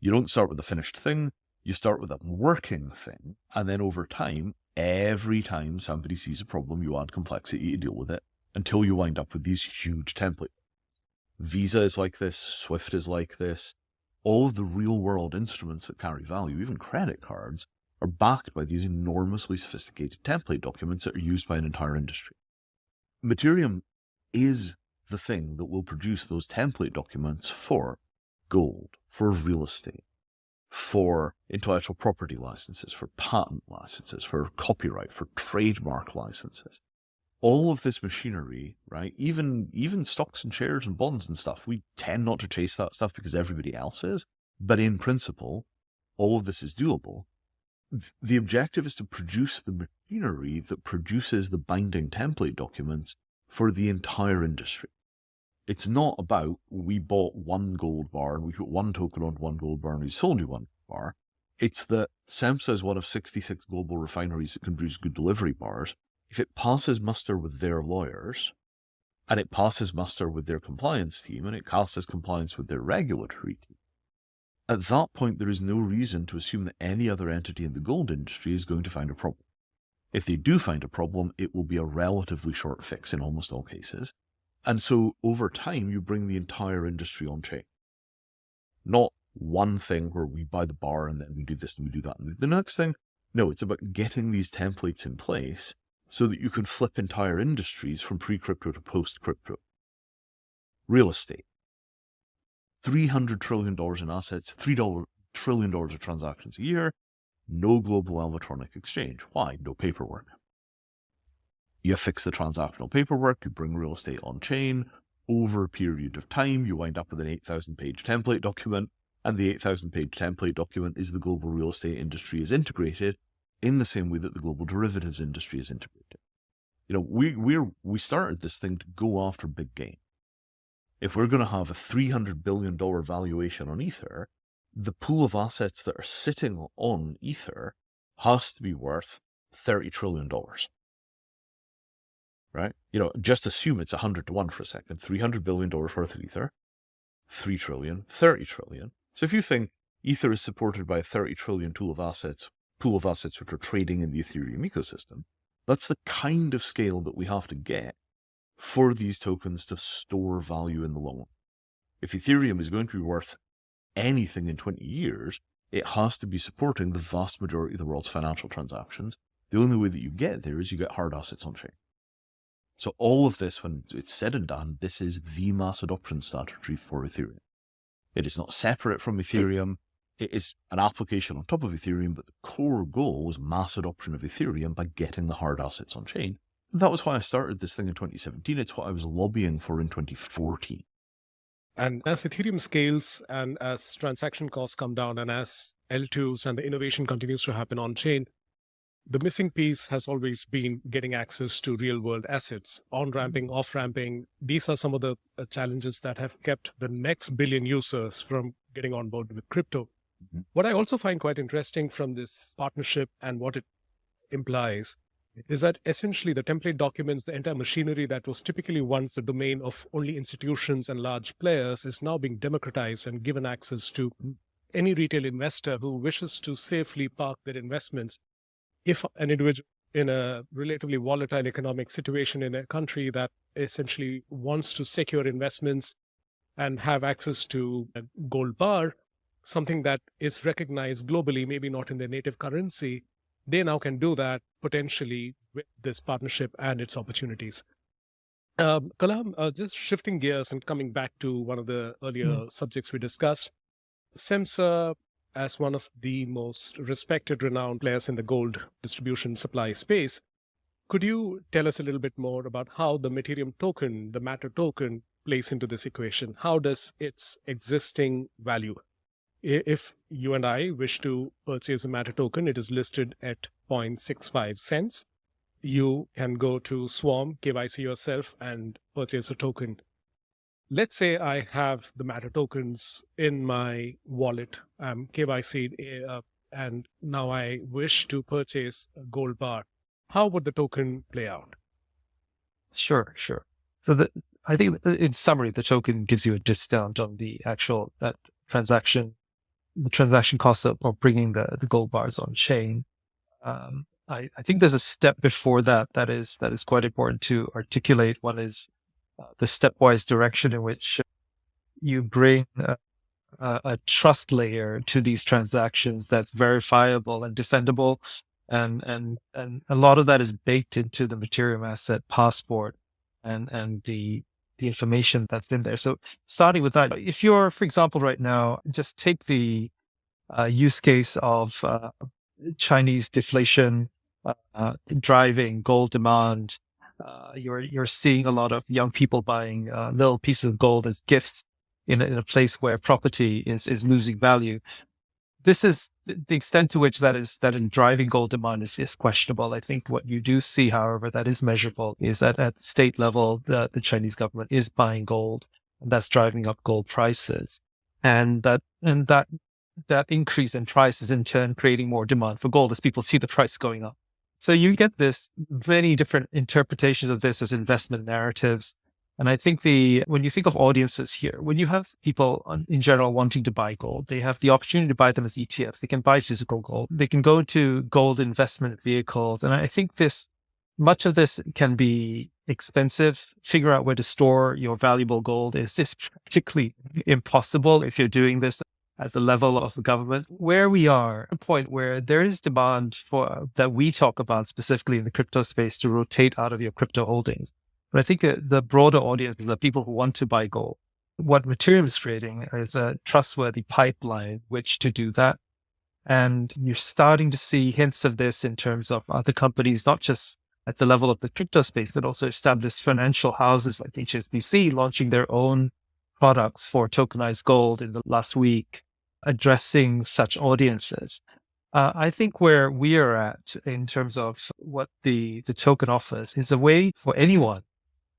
You don't start with a finished thing, you start with a working thing, and then over time, every time somebody sees a problem, you add complexity to deal with it until you wind up with these huge templates. Visa is like this, Swift is like this. All of the real world instruments that carry value, even credit cards, are backed by these enormously sophisticated template documents that are used by an entire industry. Mattereum is the thing that will produce those template documents for gold, for real estate, for intellectual property licenses, for patent licenses, for copyright, for trademark licenses. All of this machinery, right, even stocks and shares and bonds and stuff, we tend not to chase that stuff because everybody else is. But in principle, all of this is doable. The objective is to produce the machinery that produces the binding template documents for the entire industry. It's not about, we bought one gold bar and we put one token on one gold bar and we sold you one bar. It's that Sempsa is one of 66 global refineries that can produce good delivery bars. If it passes muster with their lawyers, and it passes muster with their compliance team, and it passes compliance with their regulatory team, at that point, there is no reason to assume that any other entity in the gold industry is going to find a problem. If they do find a problem, it will be a relatively short fix in almost all cases. And so over time, you bring the entire industry on chain. Not one thing where we buy the bar and then we do this and we do that and we do the next thing. No, it's about getting these templates in place so that you can flip entire industries from pre-crypto to post-crypto. Real estate. $300 trillion in assets, $3 trillion of transactions a year, no global electronic exchange. Why? No paperwork. You fix the transactional paperwork, you bring real estate on chain. Over a period of time, you wind up with an 8,000-page template document, and the 8,000-page template document is the global real estate industry is integrated in the same way that the global derivatives industry is integrated. You know, we started this thing to go after big game. If we're going to have a $300 billion valuation on Ether, the pool of assets that are sitting on Ether has to be worth $30 trillion. Right? You know, just assume it's 100 to 1 for a second. $300 billion worth of Ether, 3 trillion, 30 trillion. So if you think Ether is supported by a 30 trillion pool of assets which are trading in the Ethereum ecosystem, that's the kind of scale that we have to get for these tokens to store value in the long run. If Ethereum is going to be worth anything in 20 years, it has to be supporting the vast majority of the world's financial transactions. The only way that you get there is you get hard assets on chain. So all of this, when it's said and done, this is the mass adoption strategy for Ethereum. It is not separate from Ethereum. It is an application on top of Ethereum, but the core goal is mass adoption of Ethereum by getting the hard assets on chain. That was why I started this thing in 2017. It's what I was lobbying for in 2014. And as Ethereum scales and as transaction costs come down and as L2s and the innovation continues to happen on chain, the missing piece has always been getting access to real world assets, on-ramping, off-ramping. These are some of the challenges that have kept the next billion users from getting on board with crypto. Mm-hmm. What I also find quite interesting from this partnership and what it implies is that essentially the template documents, the entire machinery that was typically once the domain of only institutions and large players is now being democratized and given access to any retail investor who wishes to safely park their investments. If an individual in a relatively volatile economic situation in a country that essentially wants to secure investments and have access to a gold bar, something that is recognized globally, maybe not in their native currency, they now can do that potentially with this partnership and its opportunities. Kalam, just shifting gears and coming back to one of the earlier subjects we discussed, Sempsa, as one of the most respected, renowned players in the gold distribution supply space, could you tell us a little bit more about how the Mattereum token, the MATR token, plays into this equation? How does its existing value? If you and I wish to purchase a MATR token, it is listed at 0.65 cents. You can go to Swarm, KYC yourself, and purchase a token. Let's say I have the MATR tokens in my wallet, KYC, and now I wish to purchase a gold bar. How would the token play out? Sure. So I think in summary, the token gives you a discount on the actual transaction, the transaction cost of bringing the gold bars on chain. I think there's a step before that is quite important to articulate. One is the stepwise direction in which you bring a trust layer to these transactions that's verifiable and defendable, and a lot of that is baked into the Mattereum asset passport and the information that's in there. So starting with that, if you're, for example, right now, just take the use case of Chinese deflation driving gold demand. You're seeing a lot of young people buying little pieces of gold as gifts in a place where property is losing value. This is the extent to which that is driving gold demand is questionable. I think what you do see, however, that is measurable is that at the state level, the Chinese government is buying gold, and that's driving up gold prices, and that increase in price is in turn creating more demand for gold as people see the price going up. So you get this many different interpretations of this as investment narratives. And I think when you think of audiences here, when you have people in general wanting to buy gold, they have the opportunity to buy them as ETFs. They can buy physical gold. They can go to gold investment vehicles. And I think much of this can be expensive. Figure out where to store your valuable gold is practically impossible if you're doing this at the level of the government. Where we are, a point where there is demand for that we talk about specifically in the crypto space to rotate out of your crypto holdings. But I think the broader audience is the people who want to buy gold. What Mattereum is creating is a trustworthy pipeline which to do that. And you're starting to see hints of this in terms of other companies, not just at the level of the crypto space, but also established financial houses like HSBC launching their own products for tokenized gold in the last week, addressing such audiences. I think where we are at in terms of what the token offers is a way for anyone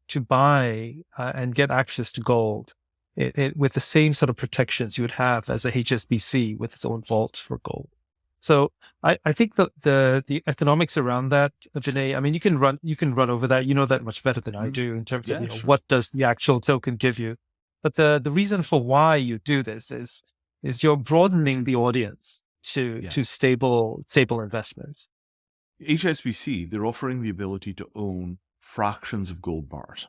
to buy and get access to gold with the same sort of protections you would have as a HSBC with its own vault for gold. So I think that the economics around that, Vinay, I mean, you can run over that. You know that much better than I do in terms of sure. what does the actual token give you. But the reason for why you do this is you're broadening the audience to stable investments. HSBC, they're offering the ability to own fractions of gold bars.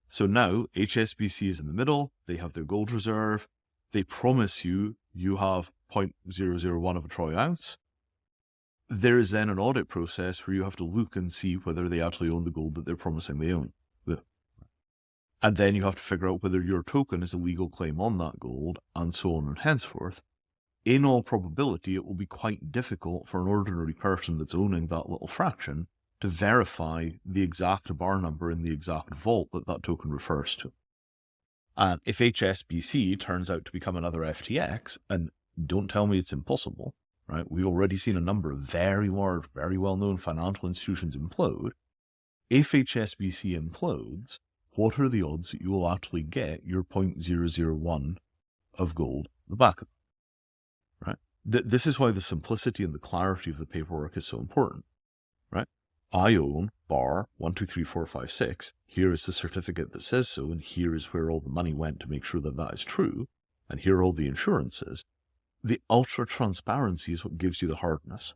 So now HSBC is in the middle. They have their gold reserve. They promise you have 0.001 of a troy ounce. There is then an audit process where you have to look and see whether they actually own the gold that they're promising they own. And then you have to figure out whether your token is a legal claim on that gold, and so on and henceforth. In all probability, it will be quite difficult for an ordinary person that's owning that little fraction to verify the exact bar number in the exact vault that token refers to. And if HSBC turns out to become another FTX, and don't tell me it's impossible, right? We've already seen a number of very large, very well-known financial institutions implode. If HSBC implodes, what are the odds that you will actually get your 0.001 of gold in the back of it, right? This is why the simplicity and the clarity of the paperwork is so important, right? I own bar 1, 2, 3, 4, 5, 6. Here is the certificate that says so, and here is where all the money went to make sure that that is true, and here are all the insurances. The ultra transparency is what gives you the hardness,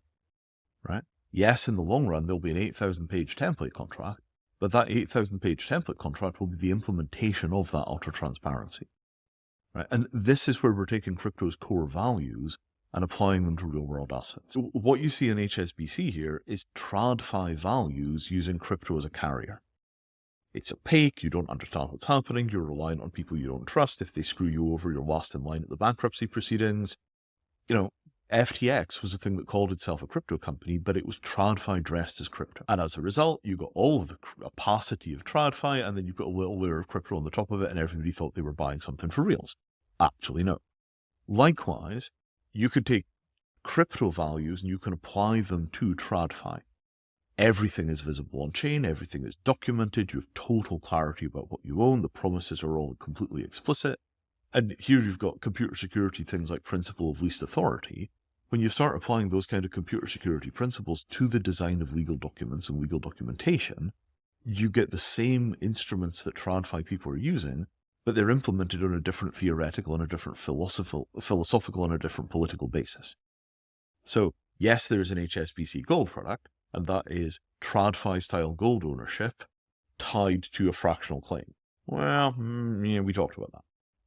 right? Yes, in the long run, there'll be an 8,000-page template contract, but that 8,000-page template contract will be the implementation of that ultra transparency, right? And this is where we're taking crypto's core values and applying them to real-world assets. So what you see in HSBC here is TradFi values using crypto as a carrier. It's opaque, you don't understand what's happening, you're reliant on people you don't trust. If they screw you over, you're last in line at the bankruptcy proceedings. You know, FTX was a thing that called itself a crypto company, but it was TradFi dressed as crypto. And as a result, you got all of the opacity of TradFi, and then you put a little layer of crypto on the top of it, and everybody thought they were buying something for reals. Actually, no. Likewise, you could take crypto values and you can apply them to TradFi. Everything is visible on chain, everything is documented, you have total clarity about what you own, the promises are all completely explicit. And here you've got computer security things like principle of least authority. When you start applying those kind of computer security principles to the design of legal documents and legal documentation, you get the same instruments that TradFi people are using, but they're implemented on a different theoretical and a different philosophical and a different political basis. So yes, there's an HSBC gold product, and that is TradFi-style gold ownership tied to a fractional claim. Well, we talked about that,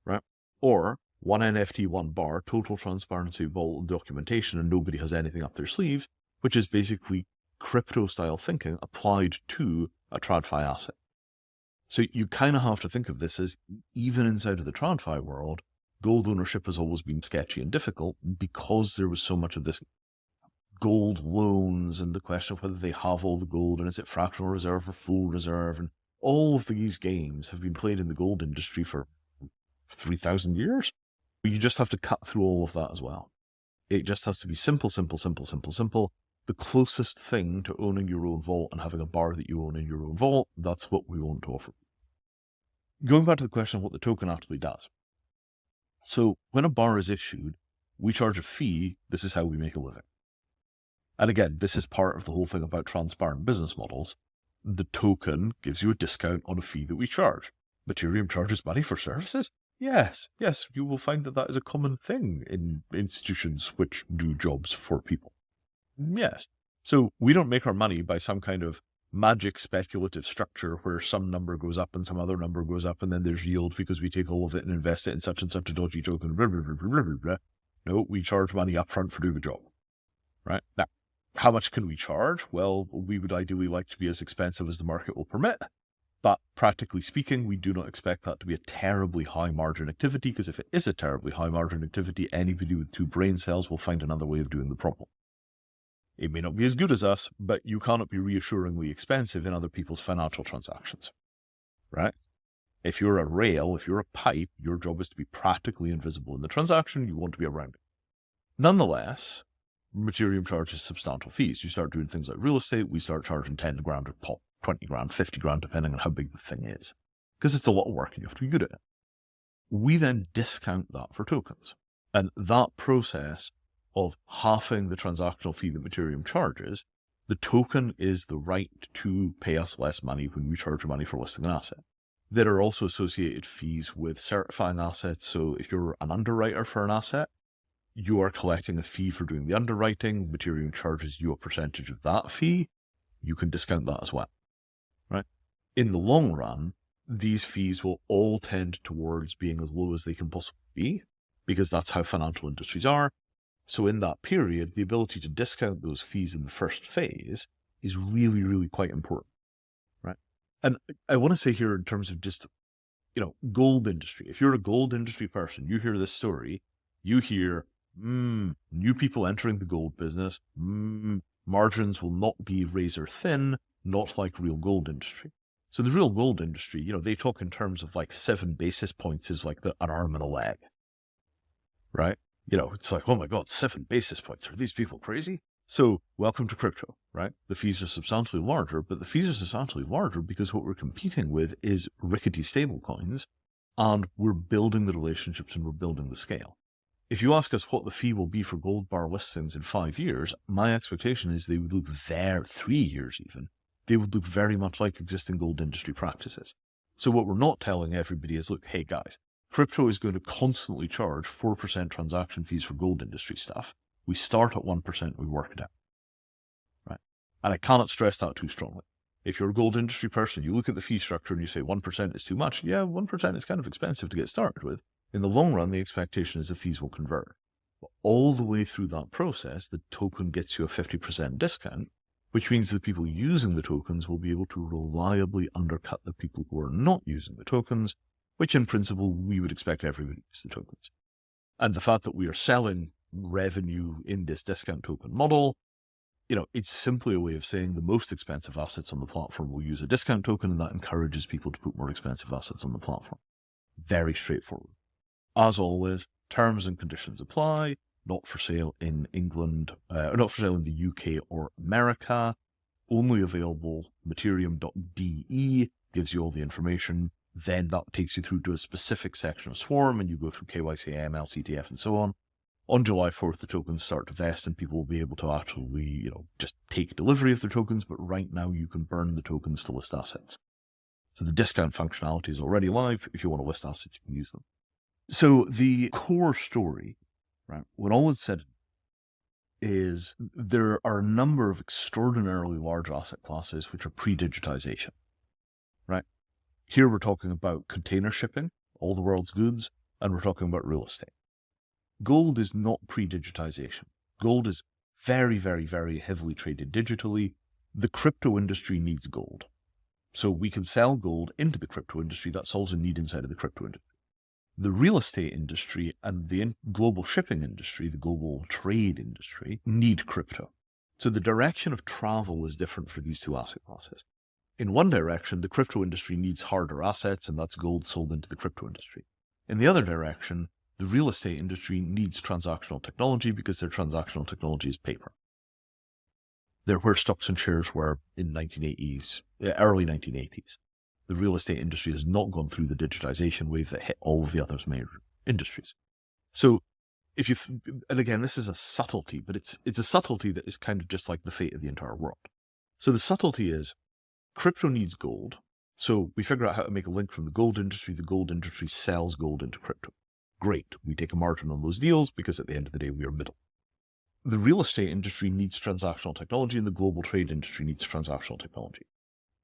right? Or one NFT, one bar, total transparency of all documentation, and nobody has anything up their sleeves, which is basically crypto-style thinking applied to a TradFi asset. So you kind of have to think of this as, even inside of the TradFi world, gold ownership has always been sketchy and difficult because there was so much of this gold loans and the question of whether they have all the gold and is it fractional reserve or full reserve, and all of these games have been played in the gold industry for 3,000 years. You just have to cut through all of that as well. It just has to be simple, simple, simple, simple, simple. The closest thing to owning your own vault and having a bar that you own in your own vault, that's what we want to offer. Going back to the question of what the token actually does. So when a bar is issued, we charge a fee. This is how we make a living. And again, this is part of the whole thing about transparent business models. The token gives you a discount on a fee that we charge. Mattereum charges money for services? Yes, you will find that is a common thing in institutions which do jobs for people. Yes. So we don't make our money by some kind of magic speculative structure where some number goes up and some other number goes up and then there's yield because we take all of it and invest it in such and such a dodgy token. Blah, blah, blah, blah, blah, blah. No, we charge money up front for doing a job. Right? Now, how much can we charge? Well, we would ideally like to be as expensive as the market will permit. But practically speaking, we do not expect that to be a terribly high margin activity, because if it is a terribly high margin activity, anybody with 2 brain cells will find another way of doing the problem. It may not be as good as us, but you cannot be reassuringly expensive in other people's financial transactions, right? If you're a rail, if you're a pipe, your job is to be practically invisible in the transaction. You want to be around it. Nonetheless, Mattereum charges substantial fees. You start doing things like real estate, we start charging 10 grand a pop, 20 grand, 50 grand, depending on how big the thing is, because it's a lot of work and you have to be good at it. We then discount that for tokens. And that process of halving the transactional fee that Mattereum charges, the token is the right to pay us less money when we charge money for listing an asset. There are also associated fees with certifying assets. So if you're an underwriter for an asset, you are collecting a fee for doing the underwriting. Mattereum charges you a percentage of that fee. You can discount that as well, right? In the long run, these fees will all tend towards being as low as they can possibly be, because that's how financial industries are. So in that period, the ability to discount those fees in the first phase is really, really quite important, right? And I want to say here in terms of just, gold industry. If you're a gold industry person, you hear this story, you hear, new people entering the gold business, margins will not be razor thin, not like real gold industry. So the real gold industry, they talk in terms of like 7 basis points is like an arm and a leg, right? It's like, oh my God, 7 basis points. Are these people crazy? So welcome to crypto, right? The fees are substantially larger, but the fees are substantially larger because what we're competing with is rickety stablecoins, and we're building the relationships and we're building the scale. If you ask us what the fee will be for gold bar listings in 5 years, my expectation is they would look 3 years even. They would look very much like existing gold industry practices. So what we're not telling everybody is, look, hey guys, crypto is going to constantly charge 4% transaction fees for gold industry stuff. We start at 1%, we work it out, right? And I cannot stress that too strongly. If you're a gold industry person, you look at the fee structure and you say 1% is too much. Yeah, 1% is kind of expensive to get started with. In the long run, the expectation is the fees will convert. But all the way through that process, the token gets you a 50% discount, which means the people using the tokens will be able to reliably undercut the people who are not using the tokens, which in principle, we would expect everybody to use the tokens. And the fact that we are selling revenue in this discount token model, it's simply a way of saying the most expensive assets on the platform will use a discount token, and that encourages people to put more expensive assets on the platform. Very straightforward. As always, terms and conditions apply, not for sale in England, not for sale in the UK or America, only available Mattereum.de gives you all the information. Then that takes you through to a specific section of Swarm, and you go through KYC, AML, CTF, and so on. On July 4th, the tokens start to vest, and people will be able to actually, just take delivery of their tokens. But right now, you can burn the tokens to list assets. So the discount functionality is already live. If you want to list assets, you can use them. So the core story, right, when all is said, is there are a number of extraordinarily large asset classes which are pre-digitization, right? Here we're talking about container shipping, all the world's goods, and we're talking about real estate. Gold is not pre-digitization. Gold is very, very, very heavily traded digitally. The crypto industry needs gold. So we can sell gold into the crypto industry. That solves a need inside of the crypto industry. The real estate industry and the global shipping industry, the global trade industry, need crypto. So the direction of travel is different for these two asset classes. In one direction, the crypto industry needs harder assets, and that's gold sold into the crypto industry. In the other direction, the real estate industry needs transactional technology because their transactional technology is paper. They're where stocks and shares were in early 1980s. The real estate industry has not gone through the digitization wave that hit all of the other major industries. So and again, this is a subtlety, but it's a subtlety that is kind of just like the fate of the entire world. So the subtlety is, crypto needs gold. So we figure out how to make a link from the gold industry. The gold industry sells gold into crypto. Great. We take a margin on those deals because at the end of the day, we are middle. The real estate industry needs transactional technology and the global trade industry needs transactional technology.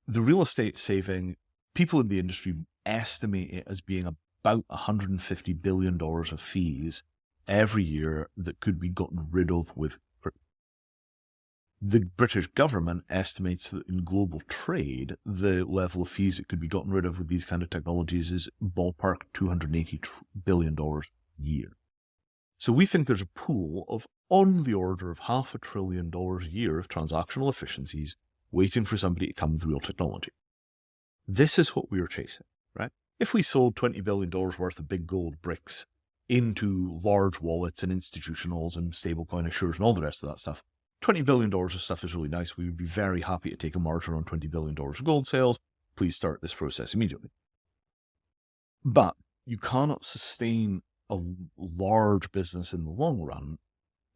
The real estate saving, people in the industry estimate it as being about $150 billion of fees every year that could be gotten rid of with crypto. The British government estimates that in global trade, the level of fees that could be gotten rid of with these kind of technologies is ballpark $280 billion a year. So we think there's a pool of on the order of $500 billion a year of transactional efficiencies waiting for somebody to come with real technology. This is what we are chasing, right? If we sold $20 billion worth of big gold bricks into large wallets and institutionals and stablecoin issuers and all the rest of that stuff, $20 billion of stuff is really nice. We would be very happy to take a margin on $20 billion of gold sales. Please start this process immediately. But you cannot sustain a large business in the long run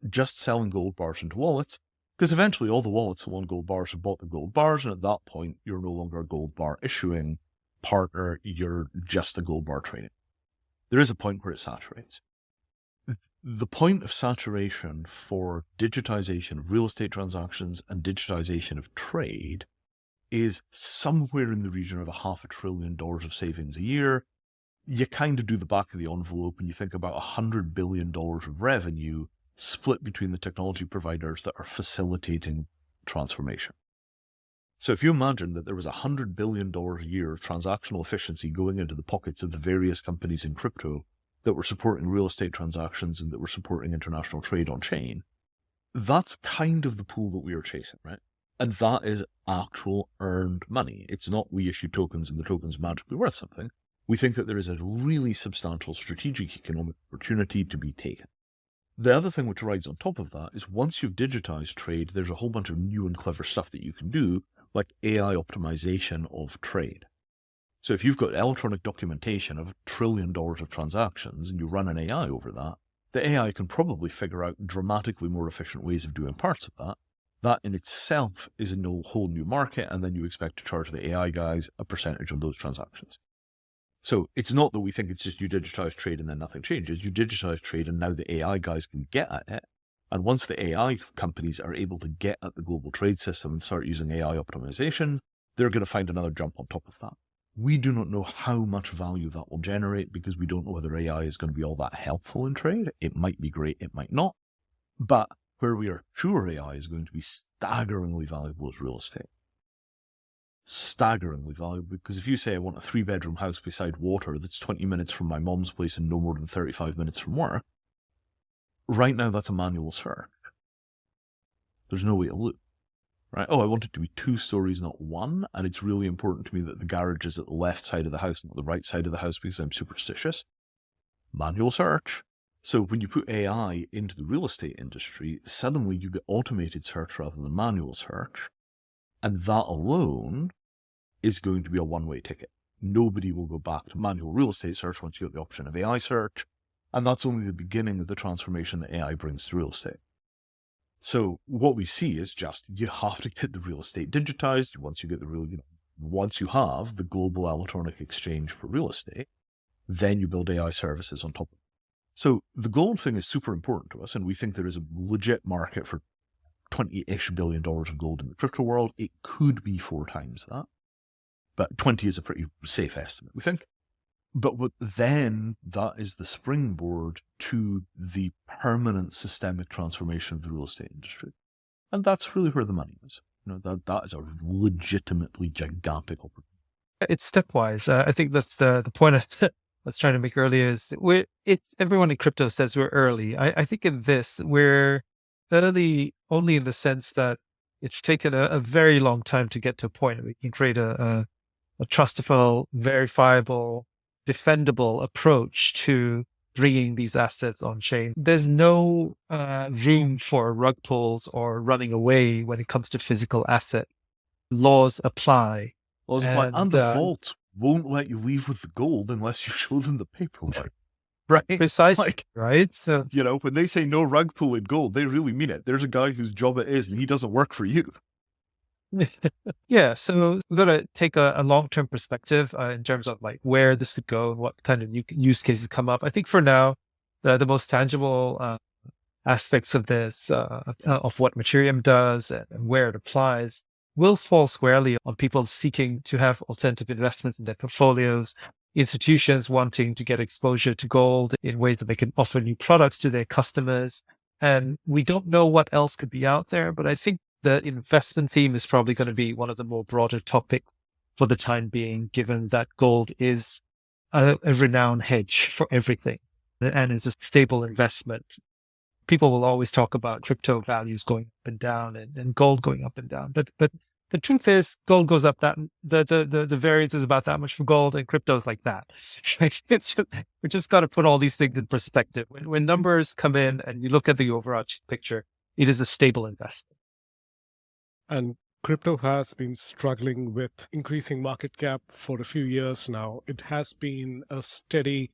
just selling gold bars into wallets, because eventually all the wallets that want gold bars have bought the gold bars, and at that point, you're no longer a gold bar issuing partner, you're just a gold bar trading. There is a point where it saturates. The point of saturation for digitization of real estate transactions and digitization of trade is somewhere in the region of $500 billion of savings a year. You kind of do the back of the envelope and you think about $100 billion of revenue split between the technology providers that are facilitating transformation. So if you imagine that there was $100 billion a year of transactional efficiency going into the pockets of the various companies in crypto that were supporting real estate transactions and that were supporting international trade on chain, that's kind of the pool that we are chasing, right? And that is actual earned money. It's not we issue tokens and the token's magically worth something. We think that there is a really substantial strategic economic opportunity to be taken. The other thing which rides on top of that is once you've digitized trade, there's a whole bunch of new and clever stuff that you can do, like AI optimization of trade. So if you've got electronic documentation of $1 trillion of transactions and you run an AI over that, the AI can probably figure out dramatically more efficient ways of doing parts of that. That in itself is a whole new market, and then you expect to charge the AI guys a percentage on those transactions. So it's not that we think it's just you digitize trade and then nothing changes. You digitize trade and now the AI guys can get at it. And once the AI companies are able to get at the global trade system and start using AI optimization, they're going to find another jump on top of that. We do not know how much value that will generate because we don't know whether AI is going to be all that helpful in trade. It might be great, it might not. But where we are sure AI is going to be staggeringly valuable is real estate. Staggeringly valuable, because if you say I want a 3-bedroom house beside water that's 20 minutes from my mom's place and no more than 35 minutes from work, right now that's a manual search. There's no way to look. Right? Oh, I want it to be 2 stories, not 1, and it's really important to me that the garage is at the left side of the house, not the right side of the house, because I'm superstitious. Manual search. So when you put AI into the real estate industry, suddenly you get automated search rather than manual search, and that alone is going to be a one-way ticket. Nobody will go back to manual real estate search once you get the option of AI search, and that's only the beginning of the transformation that AI brings to real estate. So what we see is just you have to get the real estate digitized. Once you get once you have the global electronic exchange for real estate, then you build AI services on top of it. So the gold thing is super important to us, and we think there is a legit market for $20-ish billion of gold in the crypto world. It could be 4 times that, but 20 is a pretty safe estimate, we think. But then that is the springboard to the permanent systemic transformation of the real estate industry. And that's really where the money is. That is a legitimately gigantic opportunity. It's stepwise. I think that's the point I was trying to make earlier is everyone in crypto says we're early. I think in this, we're early only in the sense that it's taken a very long time to get to a point where we can create a trustable, verifiable, defendable approach to bringing these assets on chain. There's no room for rug pulls or running away when it comes to physical asset. Laws apply. And the vault won't let you leave with the gold unless you show them the paperwork. Right? Precisely. Right? So, when they say no rug pull in gold, they really mean it. There's a guy whose job it is and he doesn't work for you. Yeah, so we've got to take a long-term perspective in terms of like where this could go and what kind of new use cases come up. I think for now, the most tangible aspects of this, of what Mattereum does and where it applies, will fall squarely on people seeking to have alternative investments in their portfolios, institutions wanting to get exposure to gold in ways that they can offer new products to their customers. And we don't know what else could be out there, but I think the investment theme is probably going to be one of the more broader topics for the time being, given that gold is a renowned hedge for everything and is a stable investment. People will always talk about crypto values going up and down and gold going up and down. But the truth is gold goes up that the variance is about that much for gold and crypto is like that. Right? We just got to put all these things in perspective. When numbers come in and you look at the overarching picture, it is a stable investment. And crypto has been struggling with increasing market cap for a few years now. It has been a steady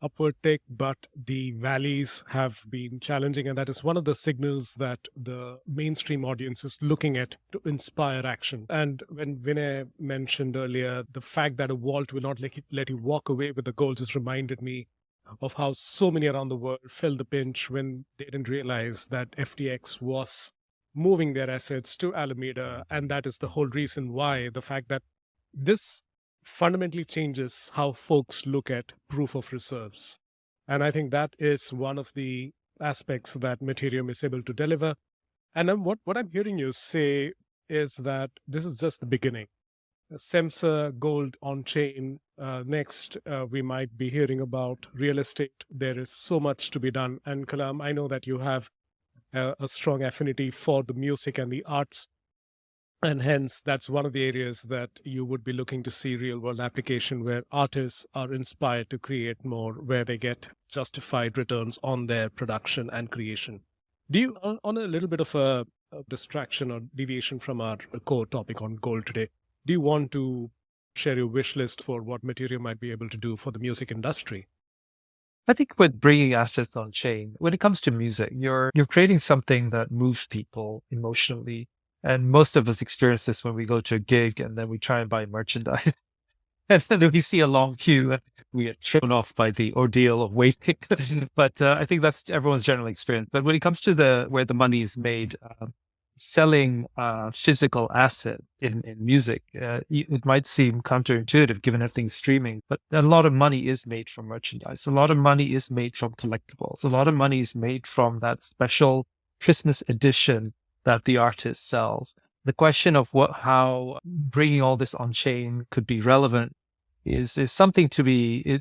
upward tick, but the valleys have been challenging. And that is one of the signals that the mainstream audience is looking at to inspire action. And when Vinay mentioned earlier, the fact that a vault will not let you walk away with the gold just reminded me of how so many around the world felt the pinch when they didn't realize that FTX was moving their assets to Alameda. And that is the whole reason why the fact that this fundamentally changes how folks look at proof of reserves. And I think that is one of the aspects that Mattereum is able to deliver. And then what I'm hearing you say is that this is just the beginning. Sempsa Gold on-chain. Next, we might be hearing about real estate. There is so much to be done. And Kalam, I know that you have a strong affinity for the music and the arts. And hence, that's one of the areas that you would be looking to see real world application where artists are inspired to create more, where they get justified returns on their production and creation. Do you, on a little bit of a distraction or deviation from our core topic on gold today, do you want to share your wish list for what Mattereum might be able to do for the music industry? I think with bringing assets on chain, when it comes to music, you're creating something that moves people emotionally. And most of us experience this when we go to a gig and then we try and buy merchandise. And then we see a long queue and we get thrown off by the ordeal of waiting. But I think that's everyone's general experience. But when it comes to where the money is made, selling physical assets in music, it might seem counterintuitive given everything's streaming, but a lot of money is made from merchandise. A lot of money is made from collectibles. A lot of money is made from that special Christmas edition that the artist sells. The question of how bringing all this on chain could be relevant is something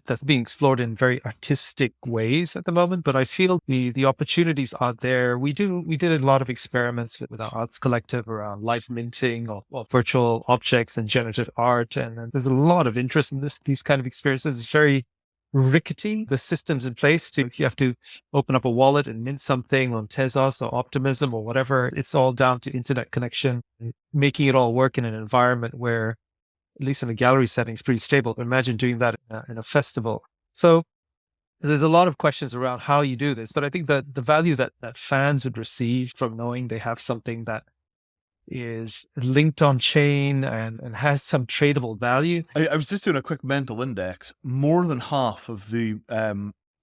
that's being explored in very artistic ways at the moment. But I feel the opportunities are there. We did a lot of experiments with our arts collective around live minting or virtual objects and generative art, and there's a lot of interest in these kind of experiences. It's very rickety. The systems in place you have to open up a wallet and mint something on Tezos or Optimism or whatever. It's all down to internet connection, making it all work in an environment where, at least in a gallery setting, is pretty stable. Imagine doing that in a festival. So there's a lot of questions around how you do this, but I think that the value that fans would receive from knowing they have something that is linked on chain and has some tradable value. I was just doing a quick mental index. More than half of the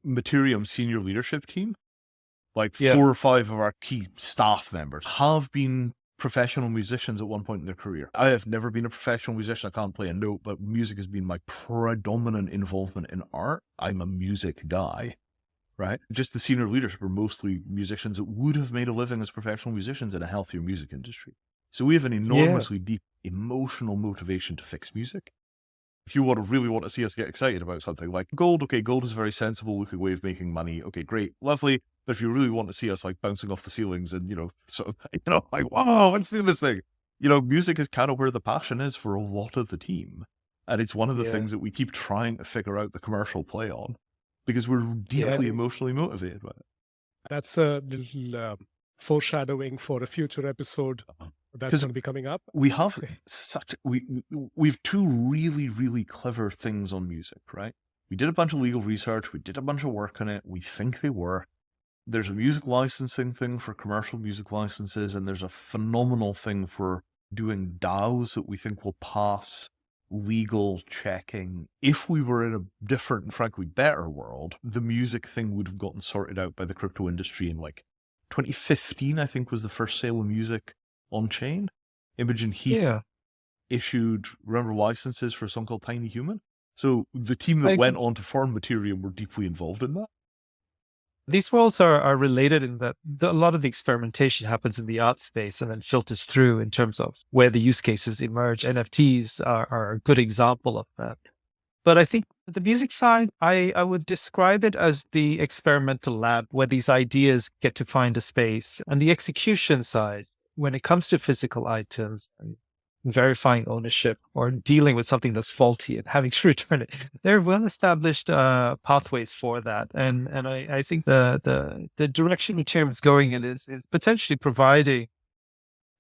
Mattereum senior leadership team, like 4 or 5 of our key staff members, have been professional musicians at one point in their career. I have never been a professional musician. I can't play a note, but music has been my predominant involvement in art. I'm a music guy, right? Just the senior leadership are mostly musicians that would have made a living as professional musicians in a healthier music industry. So we have an enormously deep emotional motivation to fix music. If you really want to see us get excited about something like gold, okay, gold is a very sensible looking way of making money. Okay, great, lovely. But if you really want to see us like bouncing off the ceilings and, like, wow, let's do this thing. Music is kind of where the passion is for a lot of the team. And it's one of the things that we keep trying to figure out the commercial play on because we're deeply emotionally motivated by it. That's a little foreshadowing for a future episode that's going to be coming up. We have we've 2 really, really clever things on music, right? We did a bunch of legal research. We did a bunch of work on it. We think they work. There's a music licensing thing for commercial music licenses, and there's a phenomenal thing for doing DAOs that we think will pass legal checking. If we were in a different, frankly, better world, the music thing would have gotten sorted out by the crypto industry in like 2015, I think, was the first sale of music on chain. Imogen Heap issued, remember, licenses for a song called Tiny Human? So the team that went on to form Mattereum were deeply involved in that. These worlds are related in that a lot of the experimentation happens in the art space and then filters through in terms of where the use cases emerge. NFTs are a good example of that. But I think the music side, I would describe it as the experimental lab where these ideas get to find a space. And the execution side, when it comes to physical items and verifying ownership or dealing with something that's faulty and having to return it, there are well-established pathways for that. And I think the direction Mattereum is going in is potentially providing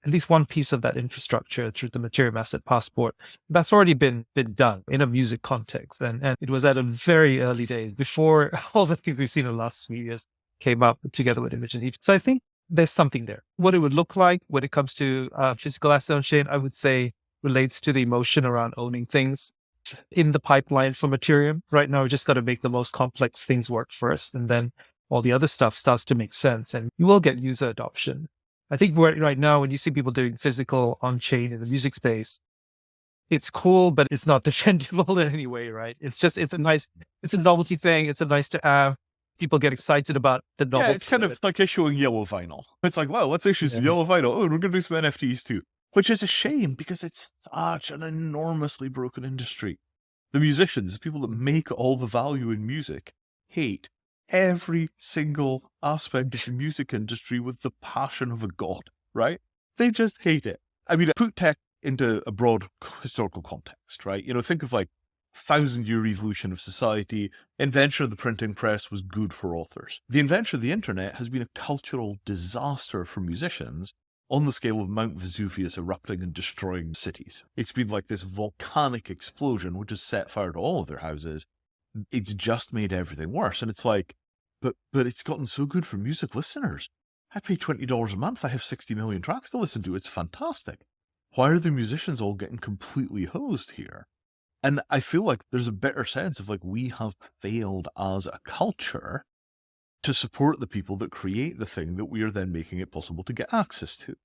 at least one piece of that infrastructure through the Mattereum Asset Passport. That's already been done in a music context. And it was at a very early days before all the things we've seen in the last few years came up together with Imogen Heap. So I think there's something there. What it would look like when it comes to physical asset on chain, I would say relates to the emotion around owning things in the pipeline for Mattereum. Right now, we just got to make the most complex things work first. And then all the other stuff starts to make sense and you will get user adoption. I think right now, when you see people doing physical on-chain in the music space, it's cool, but it's not defendable in any way, right? It's a novelty thing. It's a nice to have. People get excited about the novelty. Yeah, it's kind of like issuing yellow vinyl. It's like, wow, let's issue some yellow vinyl. Oh, we're going to do some NFTs too. Which is a shame because it's such an enormously broken industry. The musicians, the people that make all the value in music, hate every single aspect of the music industry with the passion of a god, right? They just hate it. I mean, put tech into a broad historical context, right? Think of like 1,000-year evolution of society. Invention of the printing press was good for authors. The invention of the internet has been a cultural disaster for musicians on the scale of Mount Vesuvius erupting and destroying cities. It's been like this volcanic explosion which has set fire to all of their houses. It's just made everything worse. And it's like, but it's gotten so good for music listeners. I pay $20 a month. I have 60 million tracks to listen to. It's fantastic. Why are the musicians all getting completely hosed here? And I feel like there's a better sense of like we have failed as a culture to support the people that create the thing that we are then making it possible to get access to.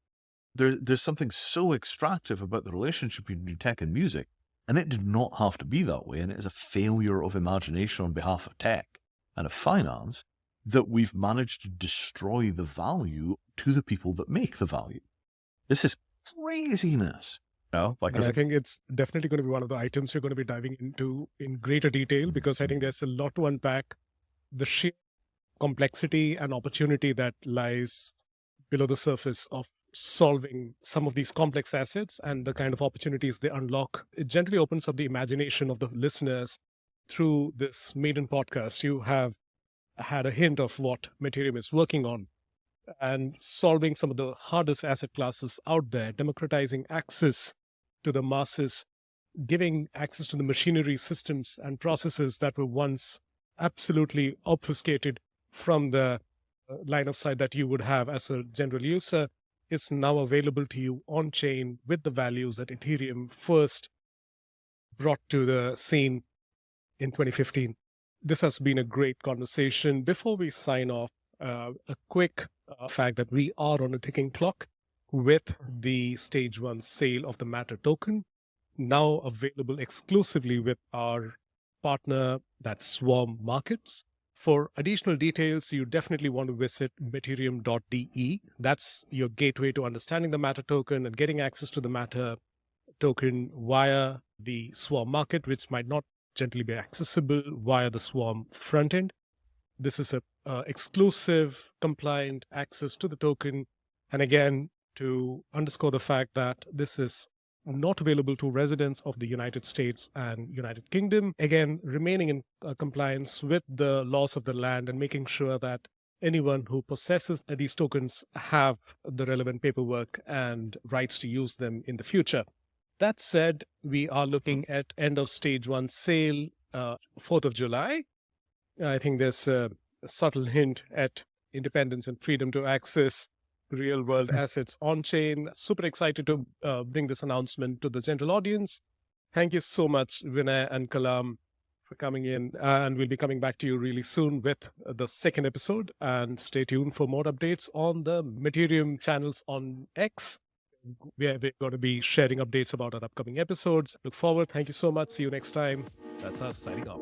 There's something so extractive about the relationship between tech and music, and it did not have to be that way, and it is a failure of imagination on behalf of tech and of finance that we've managed to destroy the value to the people that make the value. This is craziness. I think it's definitely going to be one of the items you're going to be diving into in greater detail because I think there's a lot to unpack. The sheer complexity and opportunity that lies below the surface of solving some of these complex assets and the kind of opportunities they unlock. It generally opens up the imagination of the listeners through this maiden podcast. You have had a hint of what Mattereum is working on and solving some of the hardest asset classes out there, democratizing access to the masses, giving access to the machinery, systems, and processes that were once absolutely obfuscated from the line of sight that you would have as a general user. It's now available to you on chain with the values that Ethereum first brought to the scene in 2015. This has been a great conversation. Before we sign off, a quick fact that we are on a ticking clock with the stage 1 sale of the MATR token, now available exclusively with our partner, that's Swarm Markets. For additional details, you definitely want to visit Mattereum.de. That's your gateway to understanding the MATR token and getting access to the MATR token via the Swarm market, which might not generally be accessible via the Swarm front end. This is a exclusive, compliant access to the token. And again, to underscore the fact that this is not available to residents of the United States and United Kingdom. Again, remaining in compliance with the laws of the land and making sure that anyone who possesses these tokens have the relevant paperwork and rights to use them in the future. That said, we are looking at end of stage 1 sale, 4th of July. I think there's a subtle hint at independence and freedom to access real world assets on chain. Super excited to bring this announcement to the general audience. Thank you so much, Vinay and Kalam, for coming in. And we'll be coming back to you really soon with the second episode. And stay tuned for more updates on the Mattereum channels on X. We're going to be sharing updates about our upcoming episodes. Look forward. Thank you so much. See you next time. That's us signing off.